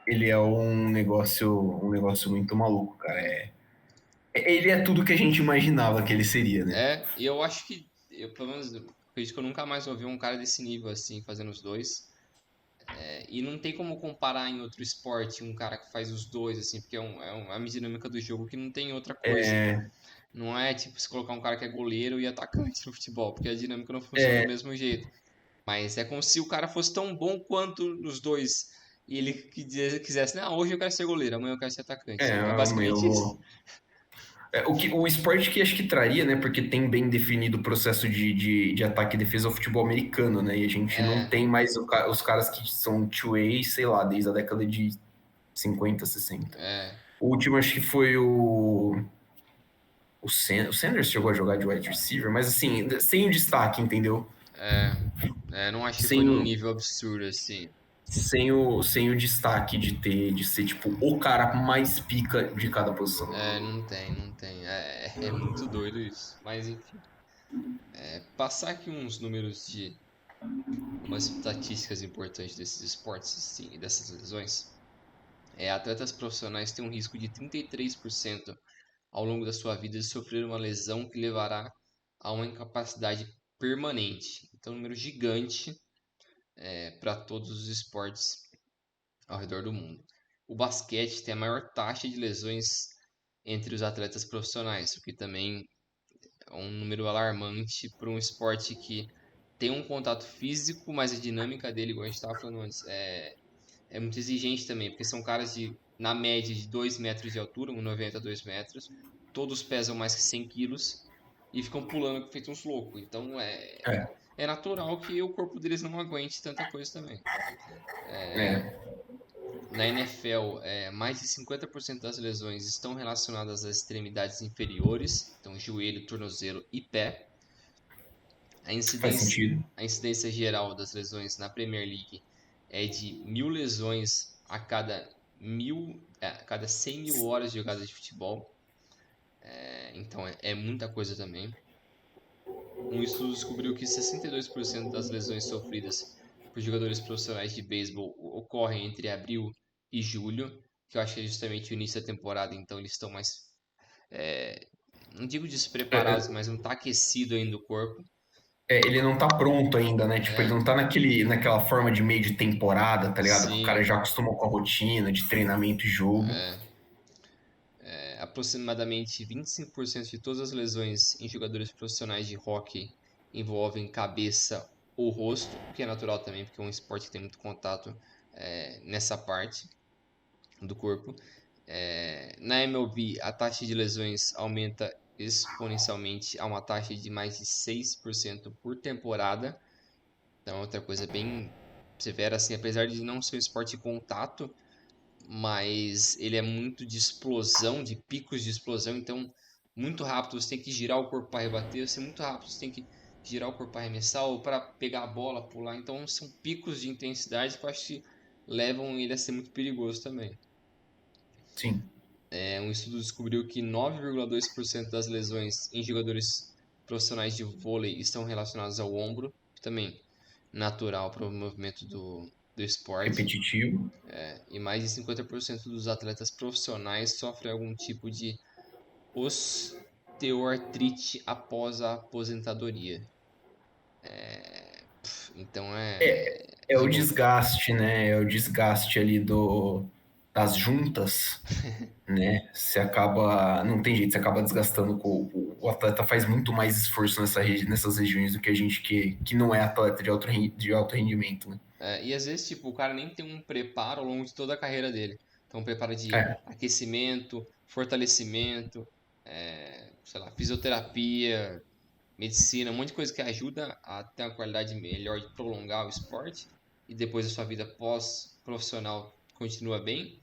ele é um negócio muito maluco, cara. Ele é tudo que a gente imaginava que ele seria, né? E eu acho que, eu pelo menos, acredito que eu nunca mais ouvi um cara desse nível, assim, fazendo os dois. E não tem como comparar em outro esporte um cara que faz os dois, assim, porque é uma dinâmica do jogo que não tem outra coisa. Não é tipo se colocar um cara que é goleiro e atacante no futebol, porque a dinâmica não funciona do mesmo jeito. Mas é como se o cara fosse tão bom quanto os dois. E ele quisesse, não, hoje eu quero ser goleiro, amanhã eu quero ser atacante. É Eu basicamente isso. vou. O esporte que acho que traria, né? Porque tem bem definido o processo de ataque e defesa ao futebol americano, né? E a gente não É, tem mais os caras que são two-way, sei lá, desde a década de 50, 60. é, O último acho que foi o Sanders chegou a jogar de wide receiver, mas assim, sem o destaque, entendeu? é, não acho que foi Sem num o, nível absurdo assim. sem o destaque de ser tipo o cara mais pica de cada posição. Não tem. É muito doido isso. Mas enfim. Passar aqui uns números de umas estatísticas importantes desses esportes, assim, e dessas lesões. Atletas profissionais têm um risco de 33% ao longo da sua vida de sofrer uma lesão que levará a uma incapacidade permanente. Então, um número gigante para todos os esportes ao redor do mundo. O basquete tem a maior taxa de lesões entre os atletas profissionais, o que também é um número alarmante para um esporte que tem um contato físico, mas a dinâmica dele, igual a gente estava falando antes, é muito exigente também, porque são caras na média, de 2 metros de altura, 1,90 a 2 metros, todos pesam mais que 100 quilos e ficam pulando feito uns loucos. Então É, é natural que o corpo deles não aguente tanta coisa também. é, Na NFL, mais de 50% das lesões estão relacionadas às extremidades inferiores, então joelho, tornozelo e pé. A faz incidência, sentido. a incidência geral das lesões na Premier League é de 1.000 lesões a cada 100 mil horas de jogada de futebol. Então é muita coisa também. Um estudo descobriu que 62% das lesões sofridas por jogadores profissionais de beisebol ocorrem entre abril e julho, que eu acho que é justamente o início da temporada, então eles estão mais, não digo É, despreparados, é, mas não está aquecido ainda o corpo. ele não tá pronto ainda, né? Tipo, ele É, não tá naquela forma de meio de temporada, tá ligado? Que o cara sim, já acostumou com a rotina de treinamento e jogo. aproximadamente 25% de todas as lesões em jogadores profissionais de hóquei envolvem cabeça ou rosto, o que é natural também, porque é um esporte que tem muito contato nessa parte do corpo. Na MLB, a taxa de lesões aumenta exponencialmente a uma taxa de mais de 6% por temporada. Então, é outra coisa bem severa, assim, apesar de não ser um esporte de contato, mas ele é muito de explosão, de picos de explosão, então muito rápido você tem que girar o corpo para rebater, você muito rápido você tem que girar o corpo para arremessar ou para pegar a bola, pular, então são picos de intensidade que eu acho que levam ele a ser muito perigoso também. Sim. Um estudo descobriu que 9,2% das lesões em jogadores profissionais de vôlei estão relacionadas ao ombro, que também natural para o movimento do esporte. Repetitivo. E mais de 50% dos atletas profissionais sofrem algum tipo de osteoartrite após a aposentadoria. Então É de o novo, desgaste, né? É o desgaste ali das juntas, né? Você acaba. Não tem jeito, você acaba desgastando o atleta faz muito mais esforço nessas regiões do que a gente que não é atleta de alto rendimento, né? e às vezes tipo o cara nem tem um preparo ao longo de toda a carreira dele. Então um preparo de É, aquecimento, fortalecimento, sei lá, fisioterapia, medicina, um monte de coisa que ajuda a ter uma qualidade melhor de prolongar o esporte e depois a sua vida pós-profissional continua bem.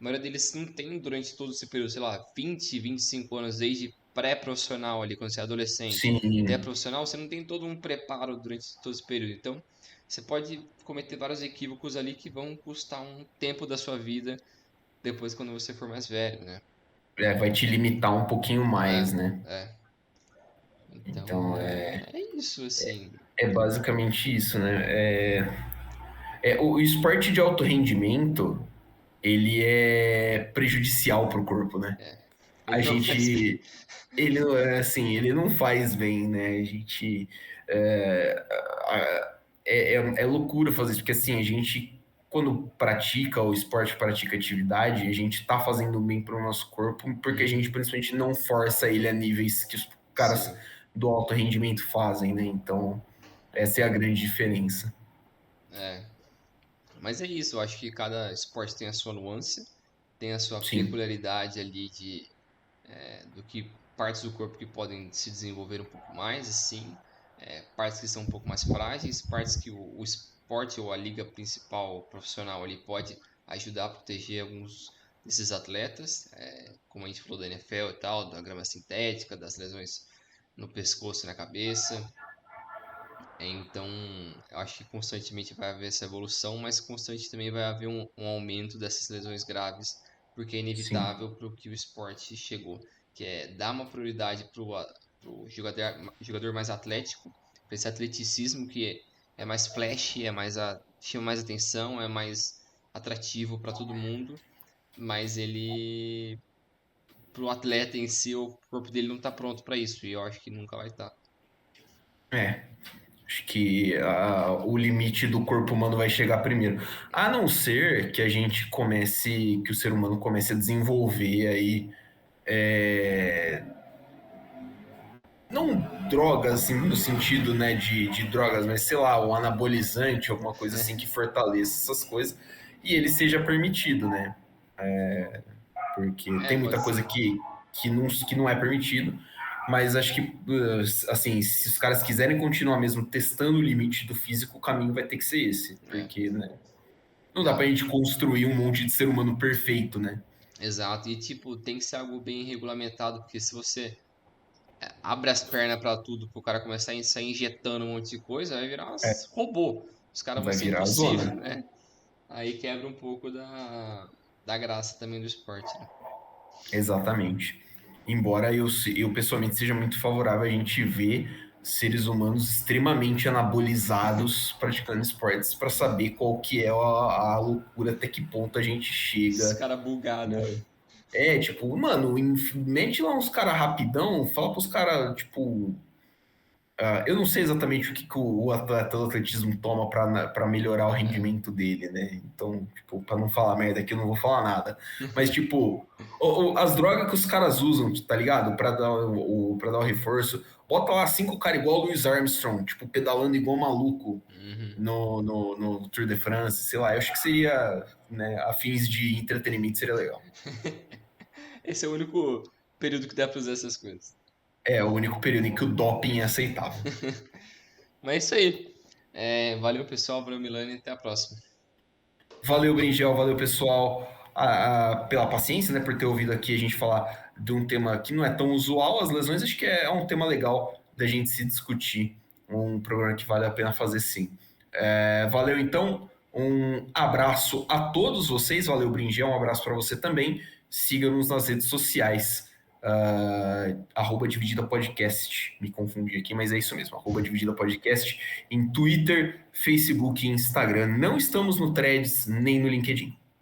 A maioria deles não tem durante todo esse período, sei lá, 20, 25 anos, desde pré-profissional ali, quando você é adolescente, até Sim, profissional, você não tem todo um preparo durante todo esse período. Então, você pode cometer vários equívocos ali que vão custar um tempo da sua vida depois quando você for mais velho, né? vai te limitar um pouquinho É, mais, né? é. Então, Então, é isso, assim. é basicamente isso, né? O esporte de alto rendimento, ele é prejudicial para o corpo, né? É. A Ele não faz bem. gente, ele não é assim, ele não faz bem, né? A gente é, é loucura fazer isso, porque assim, a gente quando pratica o esporte, pratica atividade, a gente tá fazendo bem para o nosso corpo, porque a Uhum, gente principalmente não força ele a níveis que os caras sim. do alto rendimento fazem, né? Então, essa é a grande diferença. É. Mas é isso, eu acho que cada esporte tem a sua nuance, tem a sua Sim, peculiaridade ali do que partes do corpo que podem se desenvolver um pouco mais, assim, partes que são um pouco mais frágeis, partes que o esporte ou a liga principal profissional ali pode ajudar a proteger alguns desses atletas, como a gente falou da NFL e tal, da grama sintética, das lesões no pescoço e na cabeça. Então, eu acho que constantemente vai haver essa evolução, mas constante também vai haver um aumento dessas lesões graves, porque é sim. inevitável para o que o esporte chegou, que é dar uma prioridade para o jogador mais atlético, para esse atleticismo que é mais flash, chama mais atenção, é mais atrativo para todo mundo, mas ele, para o atleta em si, o corpo dele não está pronto para isso, e eu acho que nunca vai estar. É, acho que o limite do corpo humano vai chegar primeiro. A não ser que a gente comece, que o ser humano comece a desenvolver aí, é, não drogas assim, no sentido né, de drogas, mas sei lá, um anabolizante, alguma coisa assim que fortaleça essas coisas, e ele seja permitido, né? Porque É, tem pode muita coisa ser. que não é permitido, mas acho que, assim, se os caras quiserem continuar mesmo testando o limite do físico, o caminho vai ter que ser esse, É, porque, né, não dá pra exato. gente construir um monte de ser humano perfeito, né? Exato, e tipo, tem que ser algo bem regulamentado, porque se você abre as pernas pra tudo, pro cara começar a sair injetando um monte de coisa, vai virar uns robô. Os caras vão Vai ser virar a impossível, zona. né? Aí quebra um pouco da graça também do esporte, né? Exatamente. Embora eu pessoalmente seja muito favorável a gente ver seres humanos extremamente anabolizados praticando esportes para saber qual que é a loucura, até que ponto a gente Os chega, caras bugados. né? Tipo, mano, mete lá uns caras rapidão, fala pros caras, tipo, eu não sei exatamente o que o atleta do atletismo toma para melhorar o É. rendimento dele, né? Então, tipo, para não falar merda aqui, eu não vou falar nada. Mas, tipo, as drogas que os caras usam, tá ligado? Para dar o reforço, bota lá 5 caras igual o Louis Armstrong, tipo, pedalando igual maluco Uhum. no Tour de France, sei lá. Eu acho que seria, né, a fins de entretenimento, seria legal. Esse é o único período que dá pra usar essas coisas. É o único período em que o doping é aceitável. Mas é isso aí. Valeu, pessoal. Valeu, Milani. Até a próxima. Valeu, Bringel, valeu, pessoal, pela paciência, né, por ter ouvido aqui a gente falar de um tema que não é tão usual, as lesões, acho que é um tema legal da gente se discutir, um programa que vale a pena fazer sim. Valeu, então, um abraço a todos vocês, valeu, Bringel, um abraço para você também, siga-nos nas redes sociais, @dividida podcast, me confundi aqui, mas é isso mesmo, @dividida podcast, em Twitter, Facebook e Instagram. Não estamos no Threads nem no LinkedIn.